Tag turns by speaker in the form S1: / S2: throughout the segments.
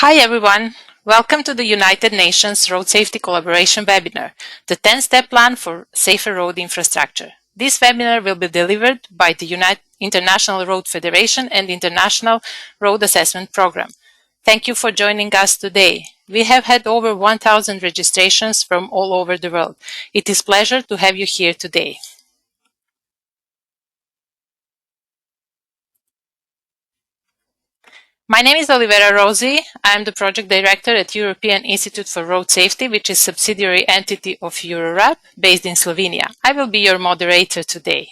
S1: Hi everyone, welcome to the United Nations Road Safety Collaboration webinar, the 10-step plan for safer road infrastructure. This webinar will be delivered by the International Road Federation and International Road Assessment Program. Thank you for joining us today. We have had over 1,000 registrations from all over the world. It is a pleasure to have you here today. My name is Olivera Rosi. I am the Project Director at European Institute for Road Safety, which is a subsidiary entity of UNRSC based in Slovenia. I will be your moderator today.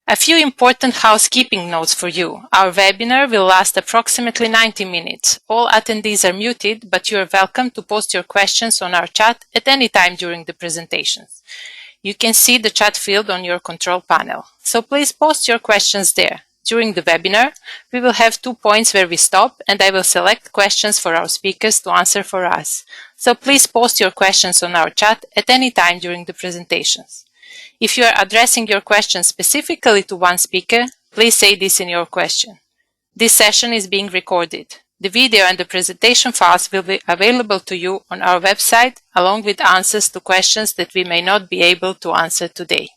S1: A few important housekeeping notes for you. Our webinar will last approximately 90 minutes. All attendees are muted, but you are welcome to post your questions on our chat at any time during the presentations. You can see the chat field on your control panel, so please post your questions there. During the webinar, we will have 2 points where we stop, and I will select questions for our speakers to answer for us. So please post your questions on our chat at any time during the presentations. If you are addressing your question specifically to one speaker, please say this in your question. This session is being recorded. The video and the presentation files will be available to you on our website, along with answers to questions that we may not be able to answer today.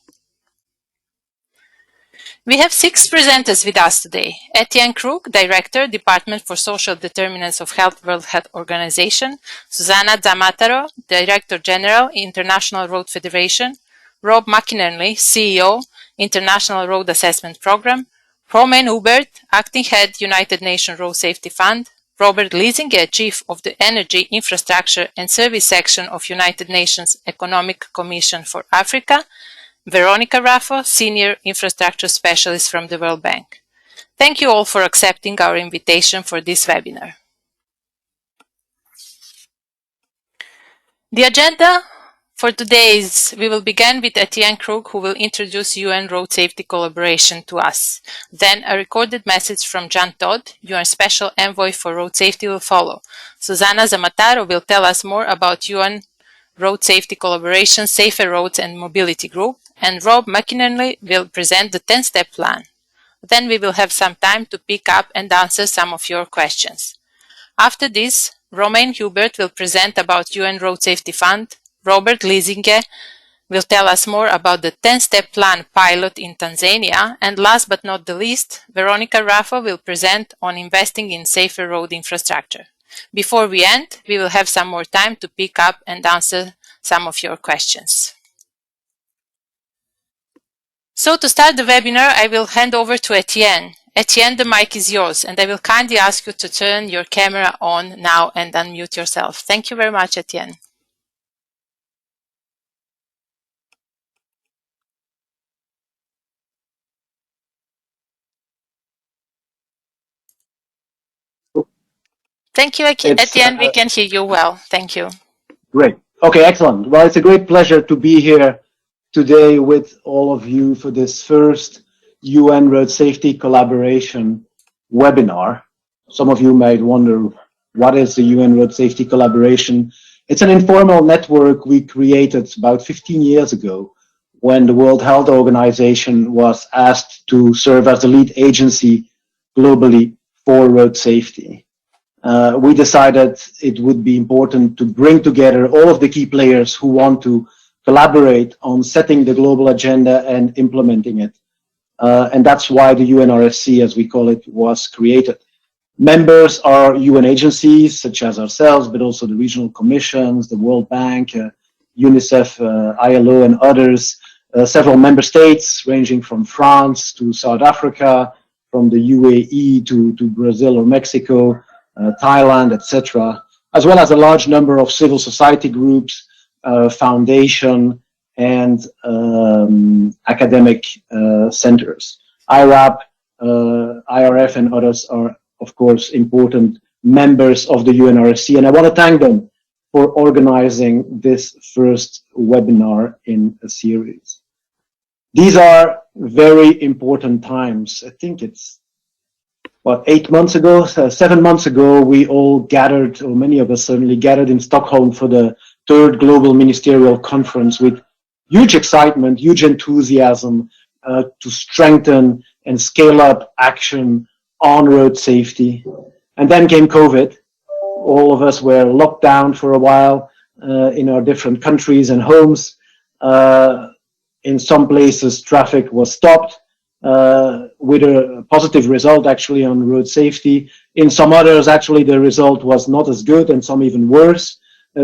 S1: We have 6 presenters with us today. Etienne Krug, Director, Department for Social Determinants of Health, World Health Organization. Susanna Zamataro, Director General, International Road Federation. Rob McInerney, CEO, International Road Assessment Program. Romain Hubert, Acting Head, United Nations Road Safety Fund. Robert Liesinger, Chief of the Energy, Infrastructure and Service Section of United Nations Economic Commission for Africa. Veronica Raffo, Senior Infrastructure Specialist from the World Bank. Thank you all for accepting our invitation for this webinar. The agenda for today is we will begin with Etienne Krug, who will introduce UN Road Safety Collaboration to us. Then a recorded message from John Todd, UN Special Envoy for Road Safety, will follow. Susanna Zamataro will tell us more about UN Road Safety Collaboration, Safer Roads and Mobility Group, and Rob McInerney will present the 10-step plan. Then we will have some time to pick up and answer some of your questions. After this, Romain Hubert will present about UN Road Safety Fund, Robert Liesinger will tell us more about the 10-step plan pilot in Tanzania, and last but not the least, Veronica Raffo will present on investing in safer road infrastructure. Before we end, we will have some more time to pick up and answer some of your questions. So to start the webinar, I will hand over to Etienne. Etienne, the mic is yours, and I will kindly ask you to turn your camera on now and unmute yourself. Thank you very much, Etienne. Thank you, Etienne. We can hear you well. Thank you.
S2: Great. Okay, excellent. Well, it's a great pleasure to be here today with all of you for this first UN Road Safety Collaboration webinar. Some of you might wonder, what is the UN Road Safety Collaboration? It's an informal network we created about 15 years ago when the World Health Organization was asked to serve as the lead agency globally for road safety. We decided it would be important to bring together all of the key players who want to collaborate on setting the global agenda and implementing it. And that's why the UNRSC, as we call it, was created. Members are UN agencies such as ourselves, but also the regional commissions, the World Bank, UNICEF, ILO, and others. Several member states ranging from France to South Africa, from the UAE to Brazil or Mexico, Thailand, etc., as well as a large number of civil society groups, foundation, and academic centers. iRAP, iRF, and others are, of course, important members of the UNRSC, and I want to thank them for organizing this first webinar in a series. These are very important times. I think it's 8 months ago, 7 months ago, we all gathered, or many of us certainly gathered in Stockholm for the 3rd Global Ministerial Conference with huge excitement, huge enthusiasm to strengthen and scale up action on road safety. And then came COVID. All of us were locked down for a while in our different countries and homes. In some places, traffic was stopped with a positive result actually on road safety. In some others, actually, the result was not as good and some even worse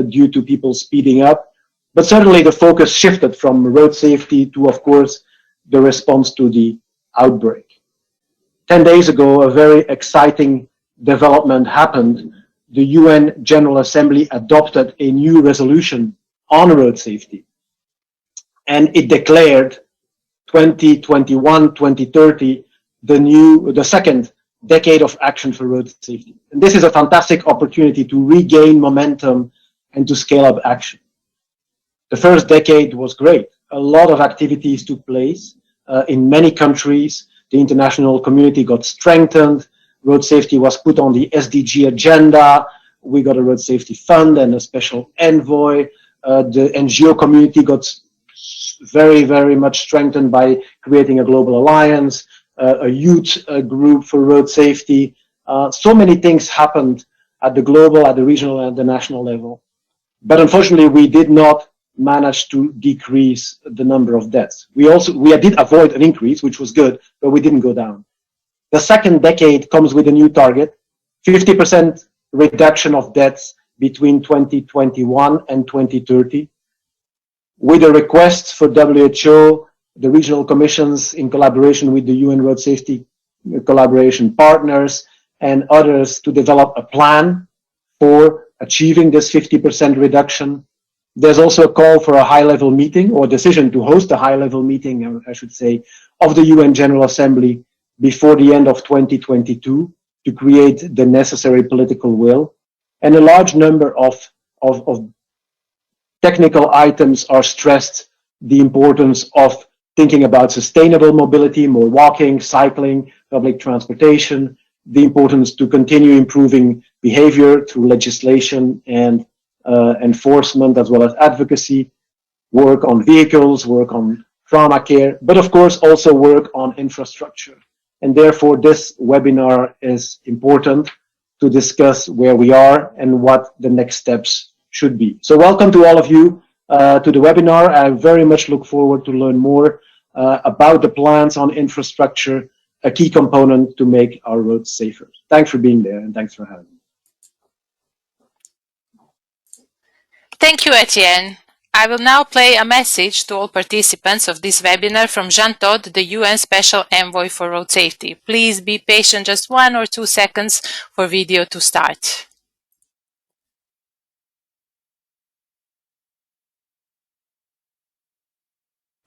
S2: due to people speeding up. But certainly the focus shifted from road safety to, of course, the response to the outbreak. 10 days ago, a very exciting development happened. The UN General Assembly adopted a new resolution on road safety. And it declared 2021-2030 the second decade of action for road safety. And this is a fantastic opportunity to regain momentum and to scale up action. The first decade was great. A lot of activities took place in many countries. The international community got strengthened. Road safety was put on the SDG agenda. We got a road safety fund and a special envoy. The NGO community got very, very much strengthened by creating a global alliance, a youth group for road safety. So many things happened at the global, at the regional, and the national level. But unfortunately, we did not manage to decrease the number of deaths. We did avoid an increase, which was good, but we didn't go down. The second decade comes with a new target, 50% reduction of deaths between 2021 and 2030, with a request for WHO, the regional commissions in collaboration with the UN Road Safety Collaboration partners and others to develop a plan for achieving this 50% reduction. There's also a call for a high-level meeting, or decision to host a high-level meeting, I should say, of the UN General Assembly before the end of 2022 to create the necessary political will. And a large number of technical items are stressed, the importance of thinking about sustainable mobility, more walking, cycling, public transportation, the importance to continue improving behavior through legislation and enforcement, as well as advocacy, work on vehicles, work on trauma care, but of course also work on infrastructure. And therefore this webinar is important to discuss where we are and what the next steps should be. So welcome to all of you to the webinar. I very much look forward to learn more about the plans on infrastructure, a key component to make our roads safer. Thanks for being there and thanks for having me.
S1: Thank you, Etienne. I will now play a message to all participants of this webinar from Jean Todt, the UN Special Envoy for Road Safety. Please be patient just 1 or 2 seconds for video to start.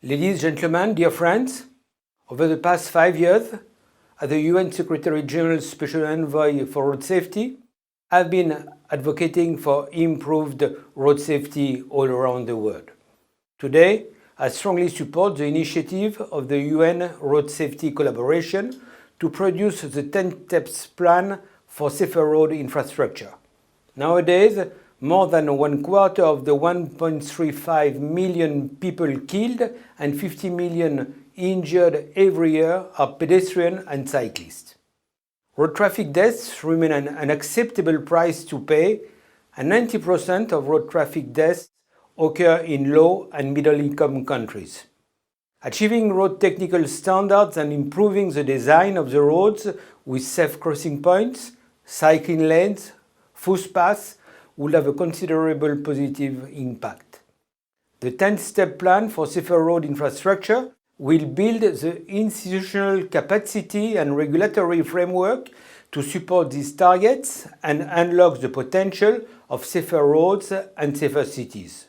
S3: Ladies and gentlemen, dear friends, over the past 5 years, as the UN Secretary General's Special Envoy for Road Safety, I've been advocating for improved road safety all around the world. Today, I strongly support the initiative of the UN Road Safety Collaboration to produce the 10 steps plan for safer road infrastructure. Nowadays, more than 1/4 of the 1.35 million people killed and 50 million injured every year are pedestrians and cyclists. Road traffic deaths remain an unacceptable price to pay, and 90% of road traffic deaths occur in low and middle-income countries. Achieving road technical standards and improving the design of the roads with safe crossing points, cycling lanes, footpaths will have a considerable positive impact. The 10-step plan for safer road infrastructure will build the institutional capacity and regulatory framework to support these targets and unlock the potential of safer roads and safer cities.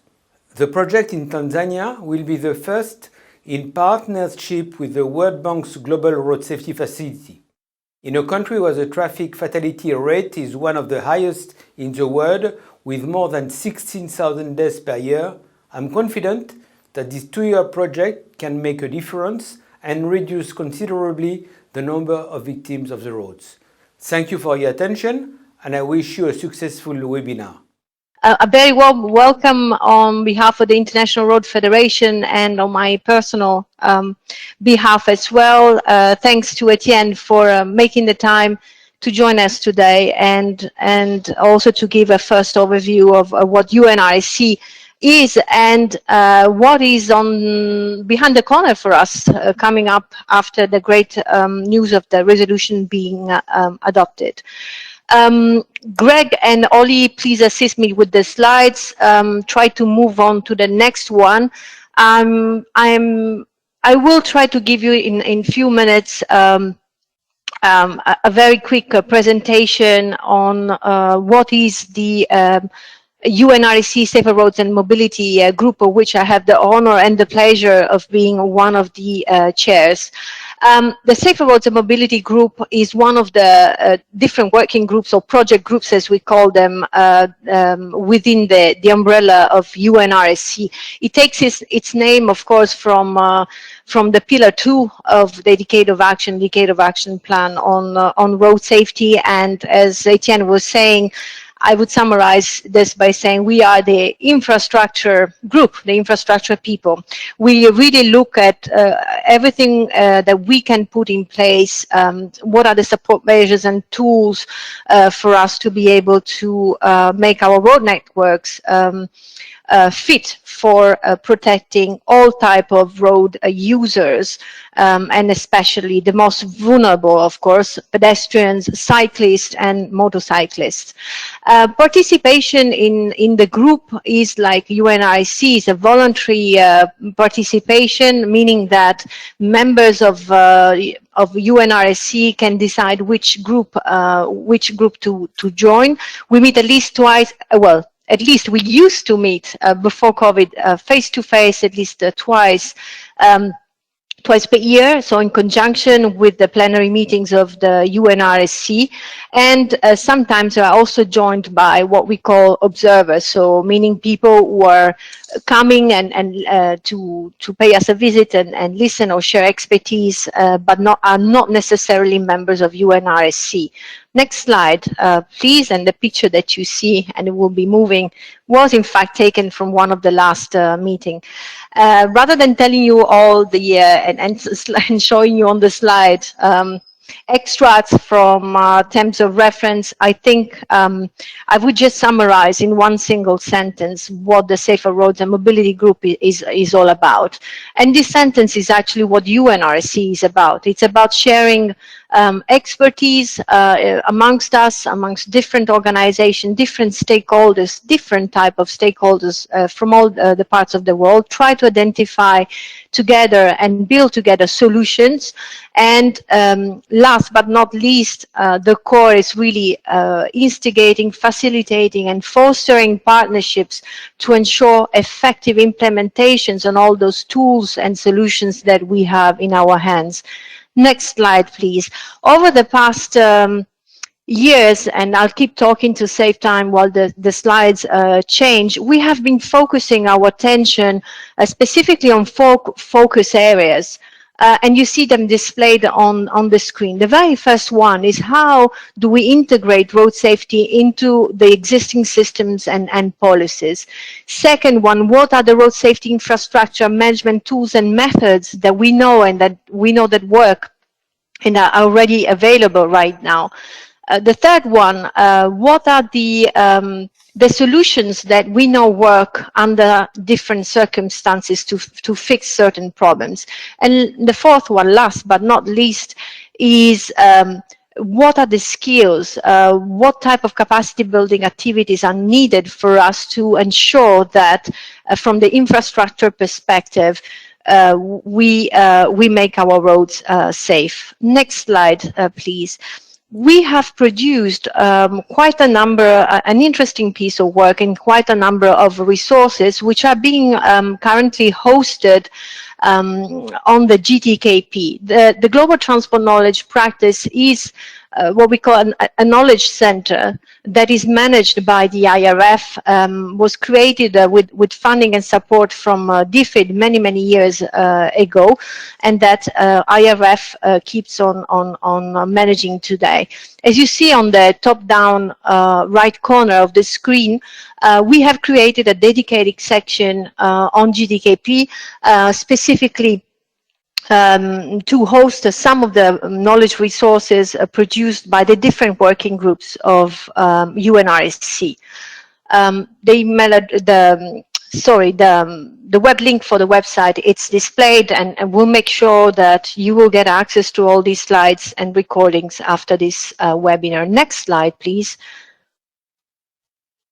S3: The project in Tanzania will be the first in partnership with the World Bank's Global Road Safety Facility. In a country where the traffic fatality rate is one of the highest in the world, with more than 16,000 deaths per year, I'm confident that this 2-year project can make a difference and reduce considerably the number of victims of the roads. Thank you for your attention, and I wish you a successful webinar.
S4: A very warm welcome on behalf of the International Road Federation and on my personal behalf as well. Thanks to Etienne for making the time to join us today and also to give a first overview of what UNRSC is and what is on behind the corner for us coming up after the great news of the resolution being adopted. Greg and Ollie, please assist me with the slides. Try to move on to the next one. I will try to give you in few minutes a very quick presentation on what is the UNRSC Safer Roads and Mobility group, of which I have the honor and the pleasure of being one of the chairs. The Safer Roads and Mobility Group is one of the different working groups or project groups, as we call them, within the umbrella of UNRSC. It takes its name, of course, from the Pillar 2 of the Decade of Action plan on road safety. And as Etienne was saying, I would summarize this by saying we are the infrastructure group, the infrastructure people. We really look at everything that we can put in place, what are the support measures and tools for us to be able to make our road networks fit for protecting all type of road users, and especially the most vulnerable, of course, pedestrians, cyclists, and motorcyclists. Participation in the group is like UNRSC, is a voluntary participation, meaning that members of UNRSC can decide which group to join. We meet at least twice, at least we used to meet before COVID face-to-face at least twice per year, so in conjunction with the plenary meetings of the UNRSC, and sometimes are also joined by what we call observers, so meaning people who are coming and to pay us a visit and listen or share expertise, but are not necessarily members of UNRSC. Next slide, please. And the picture that you see, and it will be moving, was in fact taken from one of the last meeting. Rather than telling you all the and showing you on the slide extracts from terms of reference, I think I would just summarize in one single sentence what the Safer Roads and Mobility Group is all about. And this sentence is actually what UNRSC is about. It's about sharing expertise amongst us, amongst different organizations, different stakeholders, different type of stakeholders from all the parts of the world, try to identify together and build together solutions. And last but not least, the core is really instigating, facilitating, and fostering partnerships to ensure effective implementations on all those tools and solutions that we have in our hands. Next slide, please. Over the past years, and I'll keep talking to save time while the slides change, we have been focusing our attention specifically on focus areas. And you see them displayed on the screen. The very first one is how do we integrate road safety into the existing systems and policies. Second one, what are the road safety infrastructure management tools and methods that we know that work and are already available right now. The third one, what are the solutions that we know work under different circumstances to fix certain problems. And the fourth one, last but not least, is what are the skills, what type of capacity building activities are needed for us to ensure that from the infrastructure perspective, we make our roads safe. Next slide, please. We have produced quite a number, an interesting piece of work and quite a number of resources which are being currently hosted on the GTKP. The Global Transport Knowledge Practice is what we call a knowledge center that is managed by the iRAP, was created with funding and support from DFID many years ago, and that iRAP keeps on managing today. As you see on the top-down right corner of the screen, we have created a dedicated section on GTKP, specifically to host some of the knowledge resources produced by the different working groups of UNRSC. The web link for the website, it's displayed, and we'll make sure that you will get access to all these slides and recordings after this webinar. Next slide, please.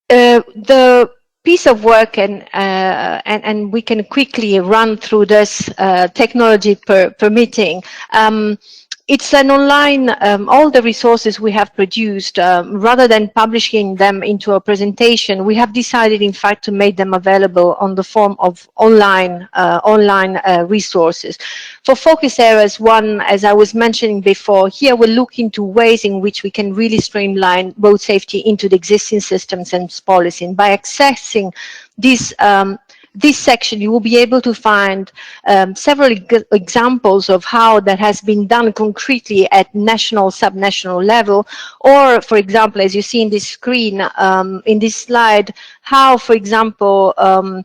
S4: The piece of work, and we can quickly run through this, technology permitting. It's an online, all the resources we have produced, rather than publishing them into a presentation, we have decided, in fact, to make them available on the form of online resources. For focus areas, one, as I was mentioning before, here we're looking into ways in which we can really streamline road safety into the existing systems and policy. And by accessing this section, you will be able to find several examples of how that has been done concretely at national, subnational level, or, for example, as you see in this screen, in this slide, how, for example, the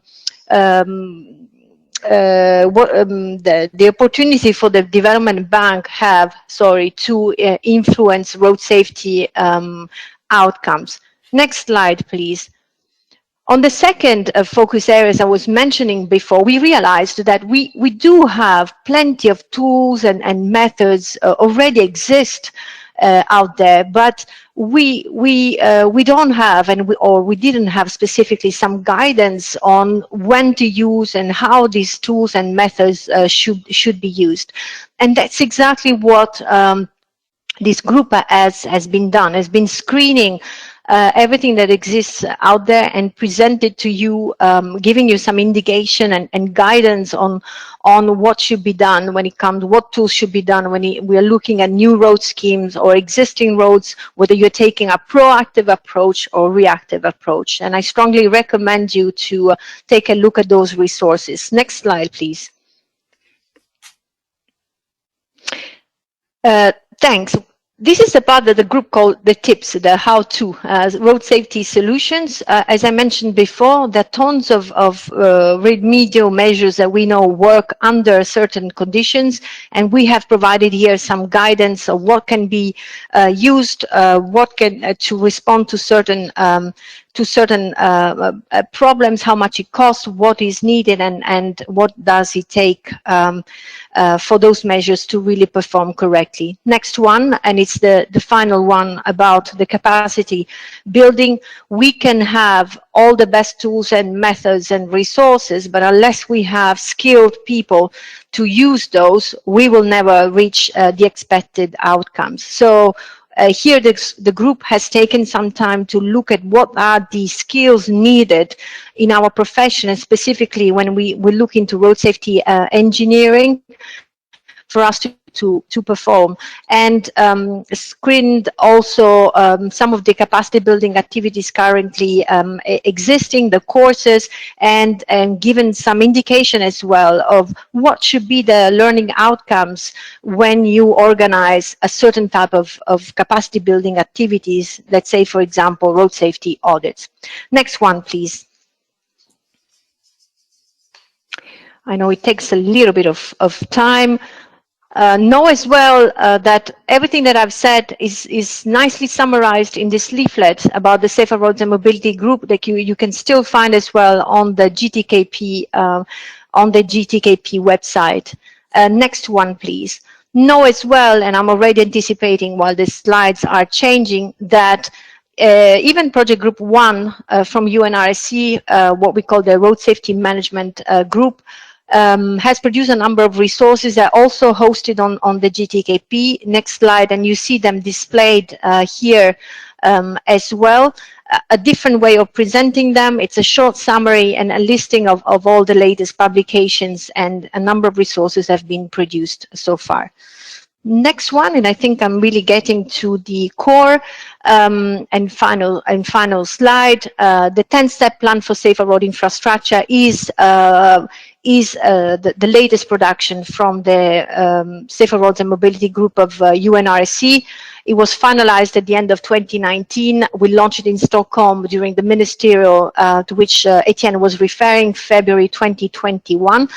S4: opportunity for the development bank to influence road safety outcomes. Next slide, please. On the second focus areas I was mentioning before, we realized that we do have plenty of tools and methods already exist out there, but we don't have, we didn't have specifically some guidance on when to use and how these tools and methods should be used. And that's exactly what this group has been screening everything that exists out there and presented to you, giving you some indication and guidance on what should be done when it comes, what tools should be done when we are looking at new road schemes or existing roads, whether you're taking a proactive approach or reactive approach. And I strongly recommend you to take a look at those resources. Next slide, please. Thanks. This is the part that the group called the tips, the how-to, road safety solutions. As I mentioned before, there are tons of remedial measures that we know work under certain conditions, and we have provided here some guidance of what can be used, to respond to certain problems, how much it costs, what is needed, and what does it take for those measures to really perform correctly. Next one, and it's the final one about the capacity building. We can have all the best tools and methods and resources, but unless we have skilled people to use those, we will never reach the expected outcomes. So here the group has taken some time to look at what are the skills needed in our profession, and specifically when we look into road safety engineering, for us to perform, and screened also some of the capacity building activities currently existing, the courses, and given some indication as well of what should be the learning outcomes when you organize a certain type of capacity building activities, let's say, for example, road safety audits. Next one, please. I know it takes a little bit of time. Know as well that everything that I've said is nicely summarized in this leaflet about the Safer Roads and Mobility Group that you can still find as well on the GTKP website. Next one, please. Know as well, and I'm already anticipating while the slides are changing, that even Project Group 1 from UNRSC, what we call the Road Safety Management Group, has produced a number of resources that are also hosted on the GTKP. Next slide, and you see them displayed here as well. A different way of presenting them. It's a short summary and a listing of all the latest publications, and a number of resources have been produced so far. Next one, and I think I'm really getting to the core and final slide. The 10-step plan for safer road infrastructure is the latest production from the Safer Roads and Mobility Group of UNRSC. It was finalized at the end of 2019. We launched it in Stockholm during the ministerial to which Etienne was referring, February 2021.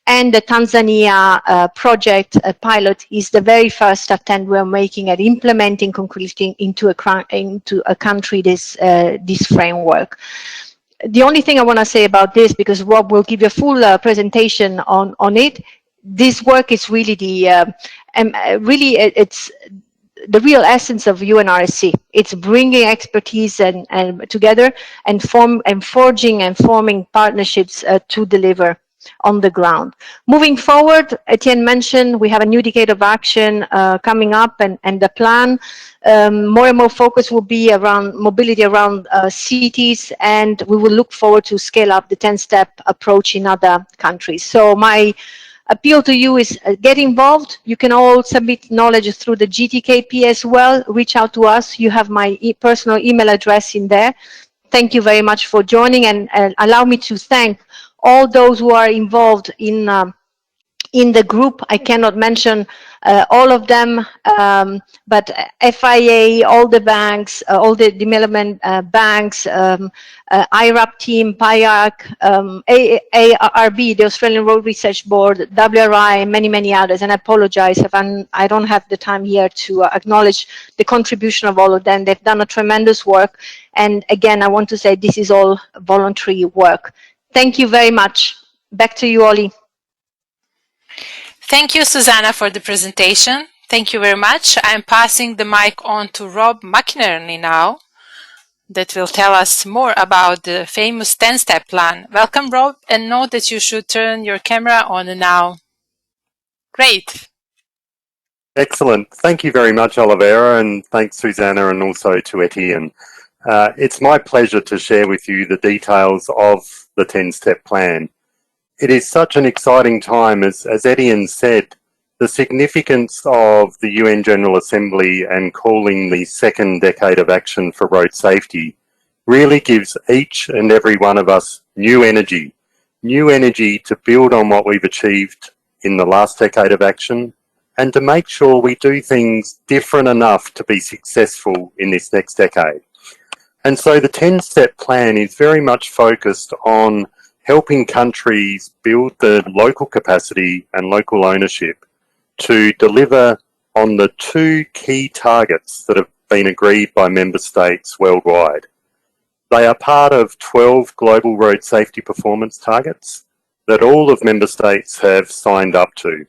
S4: And the Tanzania project pilot is the very first attempt we're making at implementing concretely into a country this framework. The only thing I want to say about this, because Rob will give you a full presentation on it, this work is really it's the real essence of UNRSC. It's bringing expertise and together and forging and forming partnerships to deliver on the ground. Moving forward, Etienne mentioned we have a new decade of action coming up, and the plan, more and more focus will be around mobility around cities, and we will look forward to scale up the 10-step approach in other countries. So my appeal to you is get involved. You can all submit knowledge through the GTKP as well. Reach out to us. You have my personal email address in there. Thank you very much for joining, and allow me to thank all those who are involved in the group. I cannot mention all of them, but FIA, all the banks, all the development banks, iRAP team, PIAC, ARB, the Australian Road Research Board, WRI, many others. And I apologize if I don't have the time here to acknowledge the contribution of all of them. They've done a tremendous work. And again, I want to say this is all voluntary work. Thank you very much. Back to you, Ollie.
S1: Thank you, Susanna, for the presentation. Thank you very much. I'm passing the mic on to Rob McInerney now, that will tell us more about the famous 10-step plan. Welcome, Rob, and note that you should turn your camera on now. Great.
S5: Excellent. Thank you very much, Olivera, and thanks, Susanna, and also to Etienne. It's my pleasure to share with you the details of the 10-step plan. It is such an exciting time, as Etienne said, the significance of the UN General Assembly and calling the second decade of action for road safety really gives each and every one of us new energy to build on what we've achieved in the last decade of action, and to make sure we do things different enough to be successful in this next decade. And so the 10-step plan is very much focused on helping countries build the local capacity and local ownership to deliver on the two key targets that have been agreed by member states worldwide. They are part of 12 global road safety performance targets that all of member states have signed up to.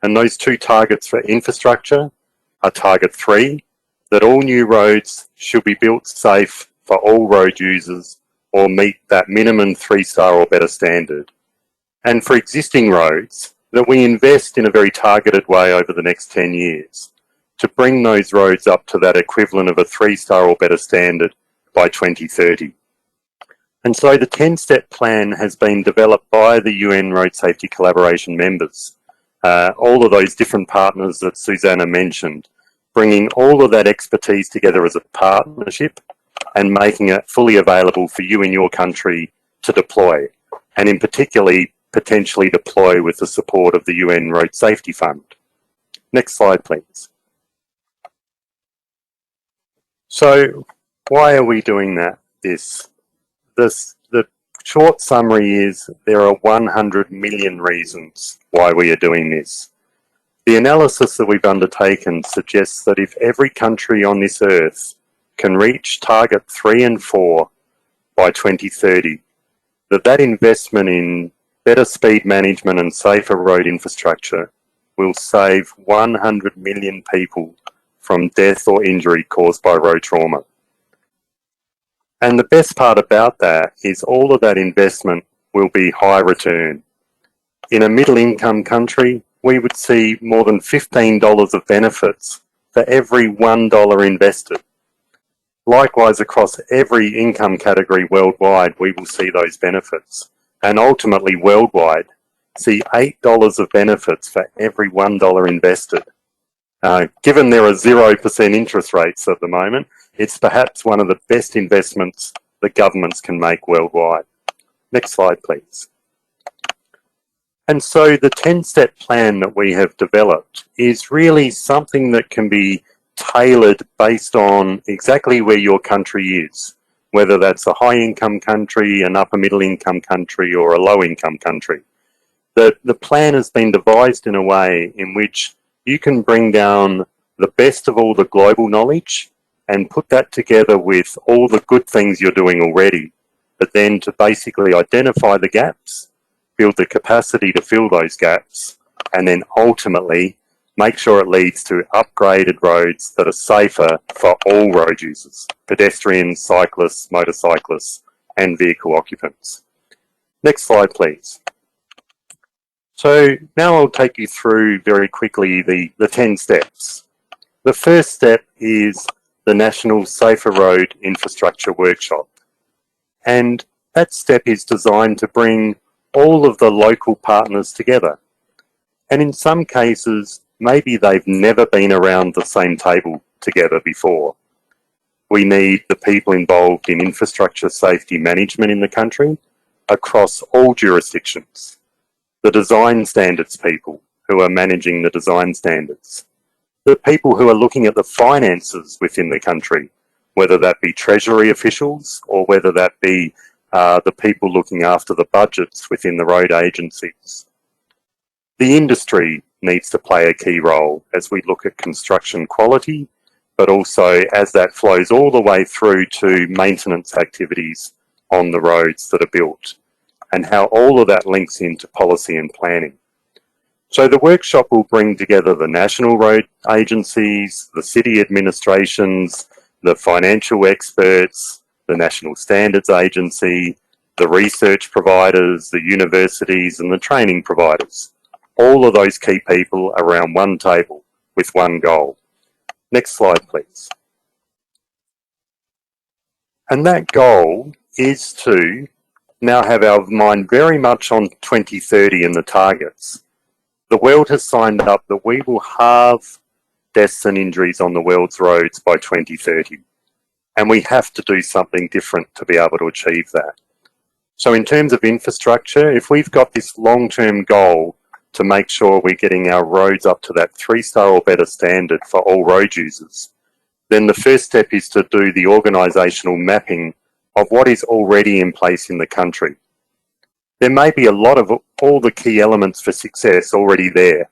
S5: And those two targets for infrastructure are target 3, that all new roads should be built safe for all road users or meet that minimum 3-star or better standard. And for existing roads, that we invest in a very targeted way over the next 10 years to bring those roads up to that equivalent of a 3-star or better standard by 2030. And so the 10-step plan has been developed by the UN Road Safety Collaboration members, all of those different partners that Susanna mentioned, bringing all of that expertise together as a partnership and making it fully available for you in your country to deploy, and in particularly potentially deploy with the support of the UN Road Safety Fund. Next slide, please. So why are we doing the short summary is there are 100 million reasons why we are doing this. The analysis that we've undertaken suggests that if every country on this earth can reach target 3 and 4 by 2030, that investment in better speed management and safer road infrastructure will save 100 million people from death or injury caused by road trauma. And the best part about that is all of that investment will be high return. In a middle income country, we would see more than $15 of benefits for every $1 invested. Likewise, across every income category worldwide, we will see those benefits. And ultimately, worldwide, see $8 of benefits for every $1 invested. Given there are 0% interest rates at the moment, it's perhaps one of the best investments that governments can make worldwide. Next slide, please. And so the 10-step plan that we have developed is really something that can be tailored based on exactly where your country is, whether that's a high-income country, an upper middle-income country, or a low-income country. The plan has been devised in a way in which you can bring down the best of all the global knowledge and put that together with all the good things you're doing already, but then to basically identify the gaps, build the capacity to fill those gaps, and then ultimately make sure it leads to upgraded roads that are safer for all road users, pedestrians, cyclists, motorcyclists, and vehicle occupants. Next slide, please. So now I'll take you through very quickly the 10 steps. The first step is the National Safer Road Infrastructure Workshop. And that step is designed to bring all of the local partners together. And in some cases, maybe they've never been around the same table together before. We need the people involved in infrastructure safety management in the country across all jurisdictions. The design standards people who are managing the design standards. The people who are looking at the finances within the country, whether that be Treasury officials or whether that be the people looking after the budgets within the road agencies. The industry needs to play a key role as we look at construction quality, but also as that flows all the way through to maintenance activities on the roads that are built, and how all of that links into policy and planning. So the workshop will bring together the national road agencies, the city administrations, the financial experts, the National Standards Agency, the research providers, the universities, and the training providers. All of those key people around one table with one goal. Next slide, please. And that goal is to now have our mind very much on 2030 and the targets. The world has signed up that we will halve deaths and injuries on the world's roads by 2030. And we have to do something different to be able to achieve that. So in terms of infrastructure, if we've got this long-term goal to make sure we're getting our roads up to that 3-star or better standard for all road users, then the first step is to do the organisational mapping of what is already in place in the country. There may be a lot of all the key elements for success already there,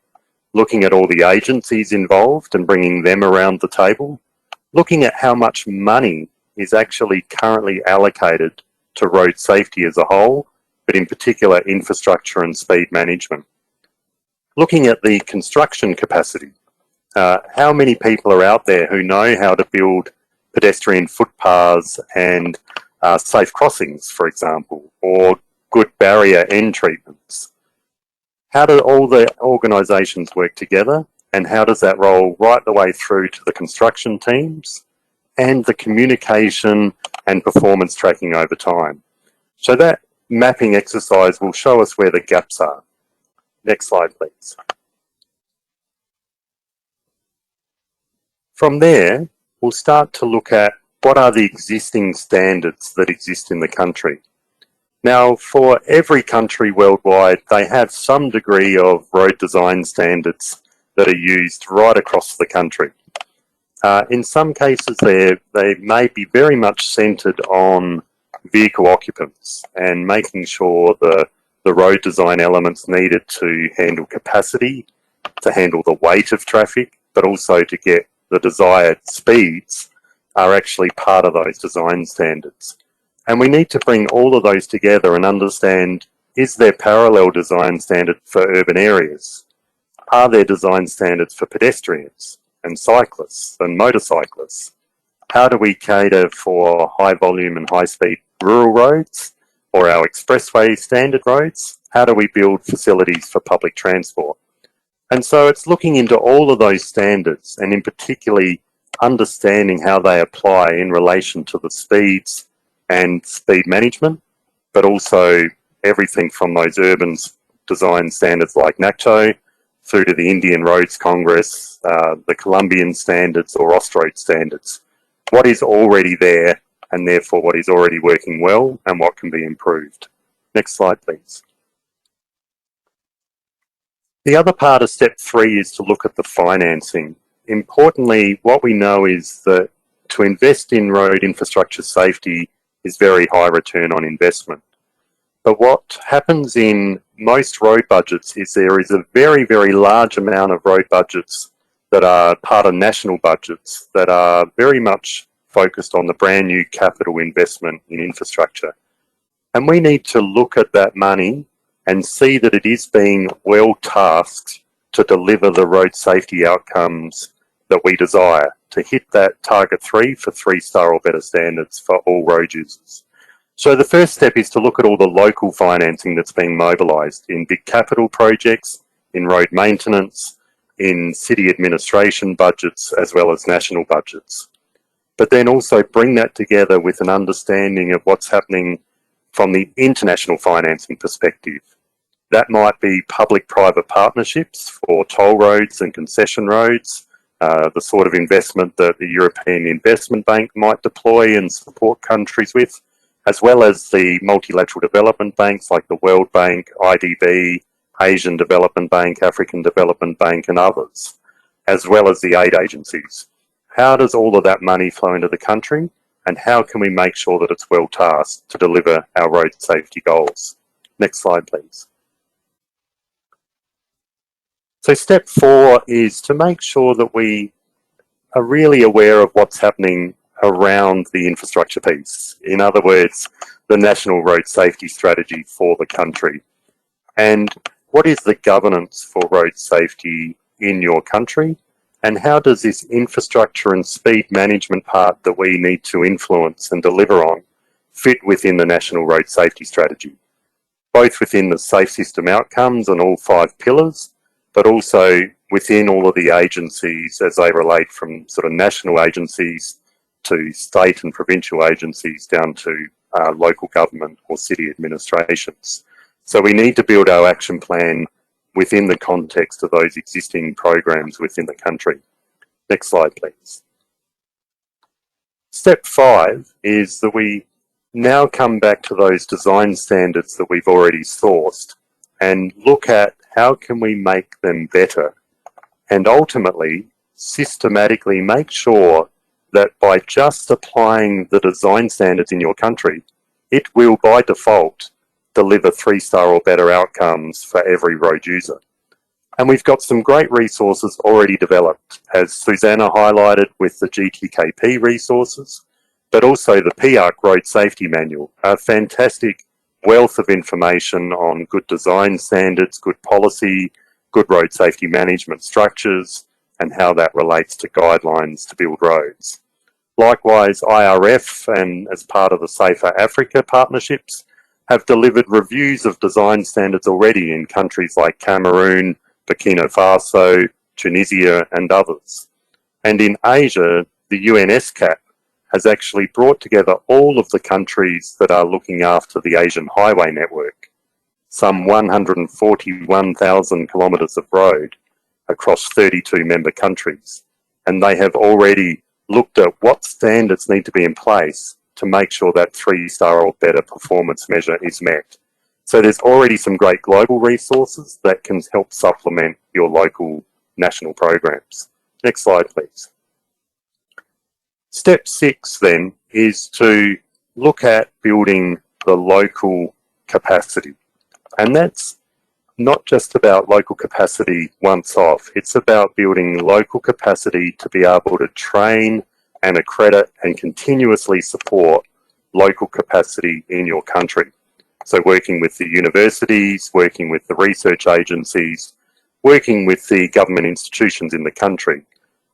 S5: looking at all the agencies involved and bringing them around the table, looking at how much money is actually currently allocated to road safety as a whole, but in particular infrastructure and speed management. Looking at the construction capacity, how many people are out there who know how to build pedestrian footpaths and safe crossings, for example, or good barrier end treatments? How do all the organisations work together, and how does that roll right the way through to the construction teams and the communication and performance tracking over time? So that mapping exercise will show us where the gaps are. Next slide, please. From there, we'll start to look at what are the existing standards that exist in the country. Now, for every country worldwide, they have some degree of road design standards that are used right across the country. In some cases, they may be very much centred on vehicle occupants and making sure the road design elements needed to handle capacity, to handle the weight of traffic, but also to get the desired speeds are actually part of those design standards. And we need to bring all of those together and understand, is there parallel design standard for urban areas? Are there design standards for pedestrians and cyclists and motorcyclists? How do we cater for high volume and high speed rural roads or our expressway standard roads? How do we build facilities for public transport? And so it's looking into all of those standards and in particularly understanding how they apply in relation to the speeds and speed management, but also everything from those urban design standards like NACCHO through to the Indian Roads Congress, the Colombian standards or Austroad standards. What is already there and therefore what is already working well and what can be improved. Next slide, please. The other part of step 3 is to look at the financing. Importantly, what we know is that to invest in road infrastructure safety is very high return on investment. But what happens in most road budgets is there is a very, very large amount of road budgets that are part of national budgets that are very much focused on the brand new capital investment in infrastructure. And we need to look at that money and see that it is being well tasked to deliver the road safety outcomes that we desire, to hit that target 3 for 3-star or better standards for all road users. So the first step is to look at all the local financing that's being mobilised in big capital projects, in road maintenance, in city administration budgets, as well as national budgets. But then also bring that together with an understanding of what's happening from the international financing perspective. That might be public-private partnerships for toll roads and concession roads, the sort of investment that the European Investment Bank might deploy and support countries with, as well as the multilateral development banks like the World Bank, IDB, Asian Development Bank, African Development Bank and others, as well as the aid agencies. How does all of that money flow into the country, and how can we make sure that it's well tasked to deliver our road safety goals? Next slide, please. So step 4 is to make sure that we are really aware of what's happening around the infrastructure piece. In other words, the National Road Safety Strategy for the country. And what is the governance for road safety in your country? And how does this infrastructure and speed management part that we need to influence and deliver on fit within the National Road Safety Strategy? Both within the safe system outcomes and all 5 pillars, but also within all of the agencies as they relate from sort of national agencies to state and provincial agencies down to local government or city administrations. So we need to build our action plan within the context of those existing programs within the country. Next slide, please. Step 5 is that we now come back to those design standards that we've already sourced and look at how can we make them better, and ultimately systematically make sure that by just applying the design standards in your country, it will by default deliver 3-star or better outcomes for every road user. And we've got some great resources already developed, as Susanna highlighted with the GTKP resources, but also the PIARC Road Safety Manual, a fantastic wealth of information on good design standards, good policy, good road safety management structures, and how that relates to guidelines to build roads. Likewise, iRAP and as part of the Safer Africa partnerships have delivered reviews of design standards already in countries like Cameroon, Burkina Faso, Tunisia and others. And in Asia, the UNRSC has actually brought together all of the countries that are looking after the Asian highway network, some 141,000 kilometres of road across 32 member countries. And they have already looked at what standards need to be in place to make sure that 3-star or better performance measure is met. So there's already some great global resources that can help supplement your local national programs. Next slide, please. Step 6 then is to look at building the local capacity. And that's not just about local capacity once off, it's about building local capacity to be able to train and accredit and continuously support local capacity in your country. So working with the universities, working with the research agencies, working with the government institutions in the country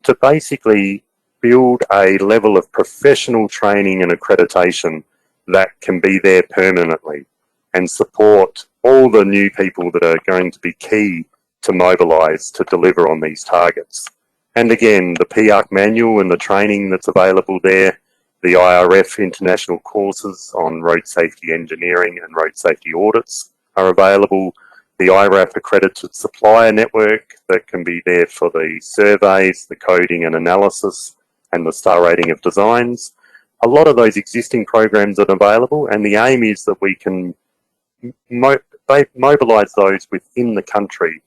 S5: to basically build a level of professional training and accreditation that can be there permanently and support all the new people that are going to be key to mobilise to deliver on these targets. And again, the PIARC manual and the training that's available there, the iRAP international courses on road safety engineering and road safety audits are available. The iRAP accredited supplier network that can be there for the surveys, the coding and analysis, and the star rating of designs. A lot of those existing programs are available, and the aim is that we can mobilise those within the country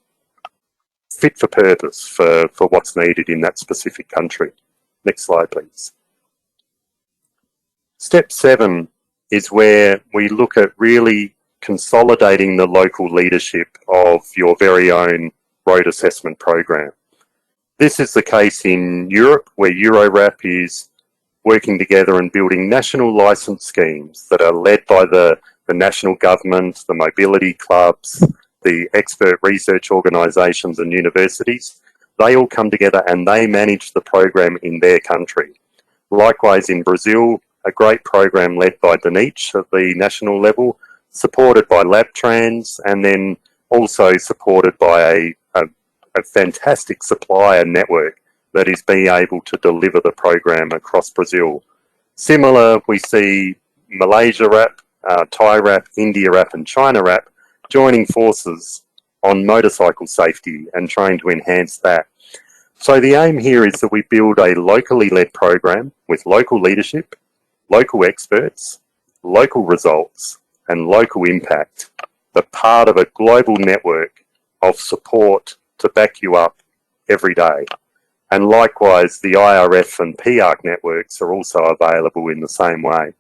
S5: fit for purpose for what's needed in that specific country. Next slide, please. Step 7 is where we look at really consolidating the local leadership of your very own road assessment program. This is the case in Europe, where UNRSC is working together and building national licence schemes that are led by the national government, the mobility clubs, the expert research organisations and universities. They all come together and they manage the program in their country. Likewise in Brazil, a great program led by DENICH at the national level, supported by LabTrans, and then also supported by a fantastic supplier network that is being able to deliver the program across Brazil. Similar, we see Malaysia RAP, Thai RAP, India RAP and China RAP joining forces on motorcycle safety and trying to enhance that. So the aim here is that we build a locally led program with local leadership, local experts, local results and local impact, but part of a global network of support to back you up every day. And likewise, the iRAP and PARC networks are also available in the same way.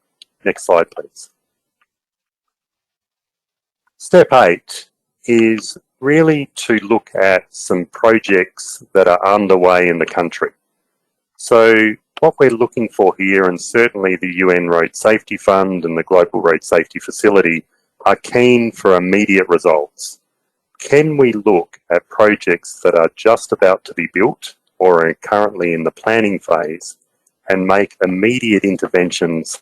S5: Next slide, please. Step 8 is really to look at some projects that are underway in the country. So what we're looking for here, and certainly the UN Road Safety Fund and the Global Road Safety Facility are keen for immediate results. Can we look at projects that are just about to be built or are currently in the planning phase and make immediate interventions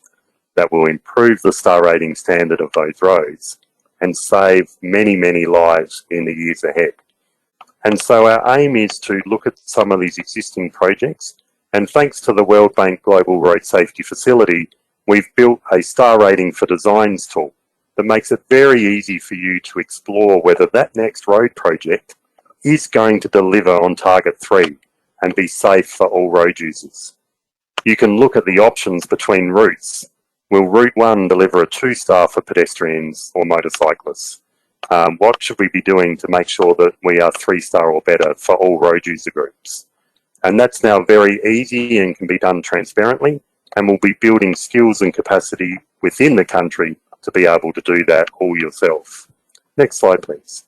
S5: that will improve the star rating standard of those roads and save many, many lives in the years ahead? And so our aim is to look at some of these existing projects, and thanks to the World Bank Global Road Safety Facility, we've built a star rating for designs tool that makes it very easy for you to explore whether that next road project is going to deliver on target 3 and be safe for all road users. You can look at the options between routes. Will Route 1 deliver a 2-star for pedestrians or motorcyclists? What should we be doing to make sure that we are 3-star or better for all road user groups? And that's now very easy and can be done transparently, and we'll be building skills and capacity within the country to be able to do that all yourself. Next slide, please.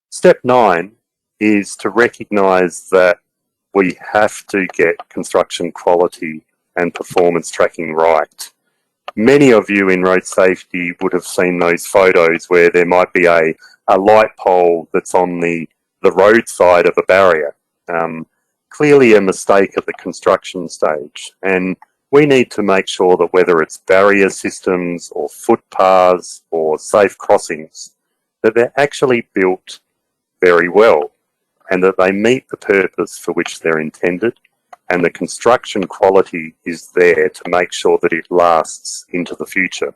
S5: Step 9 is to recognise that we have to get construction quality and performance tracking right. Many of you in road safety would have seen those photos where there might be a light pole that's on the roadside of a barrier. Clearly a mistake at the construction stage, and we need to make sure that whether it's barrier systems or footpaths or safe crossings, that they're actually built very well and that they meet the purpose for which they're intended, and the construction quality is there to make sure that it lasts into the future.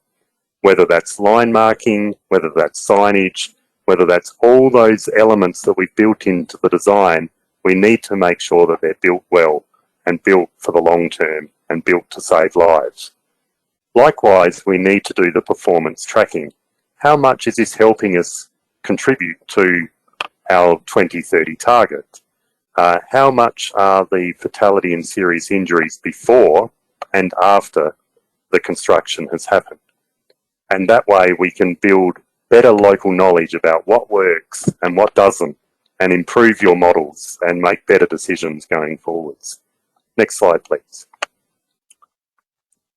S5: Whether that's line marking, whether that's signage, whether that's all those elements that we've built into the design, we need to make sure that they're built well and built for the long term and built to save lives. Likewise, we need to do the performance tracking. How much is this helping us contribute to our 2030 target? How much are the fatality and serious injuries before and after the construction has happened? And that way we can build better local knowledge about what works and what doesn't, and improve your models and make better decisions going forwards. Next slide, please.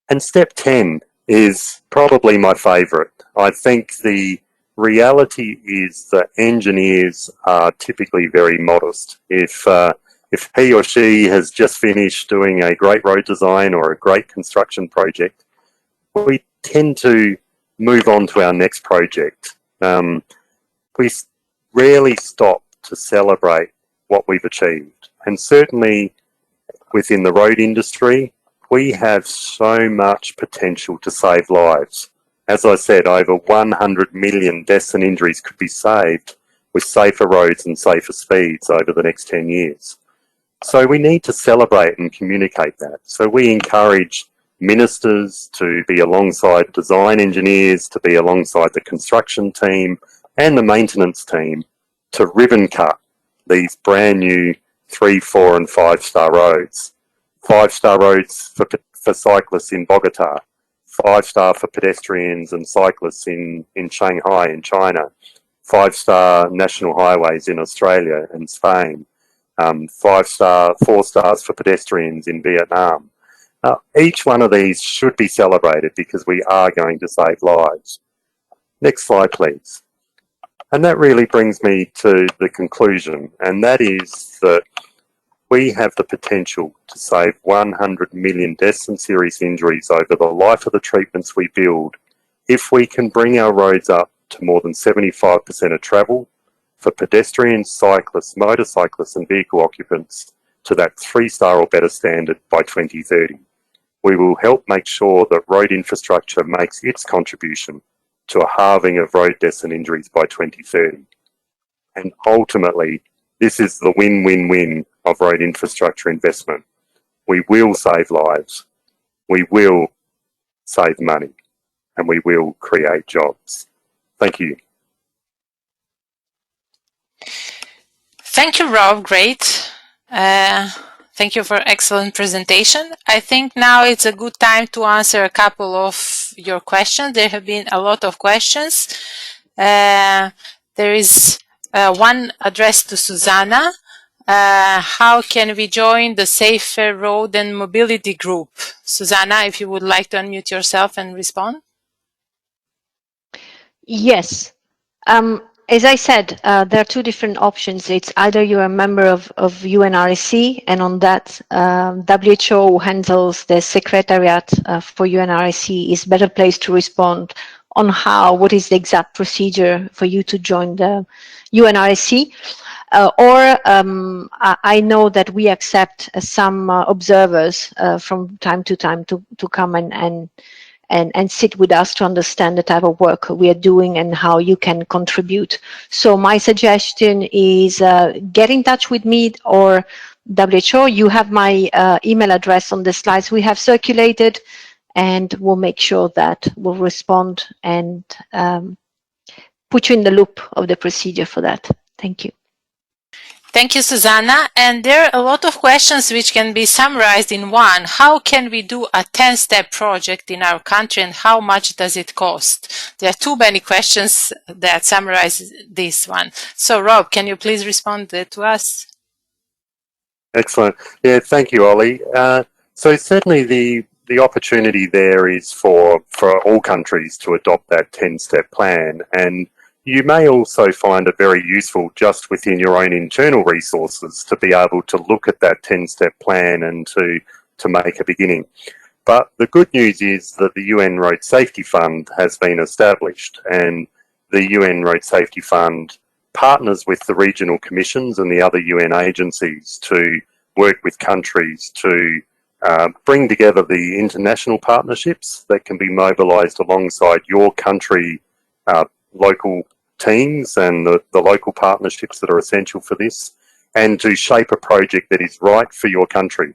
S5: And step 10 is probably my favourite. I think the reality is that engineers are typically very modest. If he or she has just finished doing a great road design or a great construction project, we tend to move on to our next project. We rarely stop to celebrate what we've achieved. And certainly within the road industry, we have so much potential to save lives. As I said, over 100 million deaths and injuries could be saved with safer roads and safer speeds over the next 10 years. So we need to celebrate and communicate that. So we encourage ministers to be alongside design engineers, to be alongside the construction team and the maintenance team to ribbon cut these brand new 3, 4 and 5-star roads. 5-star roads for cyclists in Bogota, 5-star for pedestrians and cyclists in Shanghai in China, 5-star national highways in Australia and Spain, 5-star, 4 stars for pedestrians in Vietnam. Each one of these should be celebrated because we are going to save lives. Next slide, please. And that really brings me to the conclusion, and that is that we have the potential to save 100 million deaths and serious injuries over the life of the treatments we build if we can bring our roads up to more than 75% of travel for pedestrians, cyclists, motorcyclists and vehicle occupants to that 3-star or better standard by 2030. We will help make sure that road infrastructure makes its contribution to a halving of road deaths and injuries by 2030. And ultimately, this is the win-win-win of road infrastructure investment. We will save lives, we will save money, and we will create jobs. Thank you.
S1: Thank you, Rob. Great. Thank you for excellent presentation. I think now it's a good time to answer a couple of your questions. There have been a lot of questions. There is one addressed to Susanna. How can we join the Safer Road and Mobility Group? Susanna, if you would like to unmute yourself and respond.
S4: Yes. As I said, there are two different options. It's either you're a member of UNRSC, and on that, WHO, who handles the secretariat for UNRSC, is better placed to respond on what is the exact procedure for you to join the UNRSC. I know that we accept some observers from time to time to come and sit with us to understand the type of work we are doing and how you can contribute. So my suggestion is get in touch with me or WHO. You have my email address on the slides we have circulated, and we'll make sure that we'll respond and put you in the loop of the procedure for that. Thank you.
S1: Thank you, Susanna. And there are a lot of questions which can be summarized in one. How can we do a 10-step project in our country, and how much does it cost? There are too many questions that summarize this one. So, Rob, can you please respond to us?
S5: Excellent. Yeah, thank you, Ollie. So certainly the opportunity there is for all countries to adopt that 10-step plan, and you may also find it very useful just within your own internal resources to be able to look at that 10-step plan and to make a beginning. But the good news is that the UN Road Safety Fund has been established, and the UN Road Safety Fund partners with the regional commissions and the other UN agencies to work with countries to bring together the international partnerships that can be mobilised alongside your country local teams and the local partnerships that are essential for this, and to shape a project that is right for your country.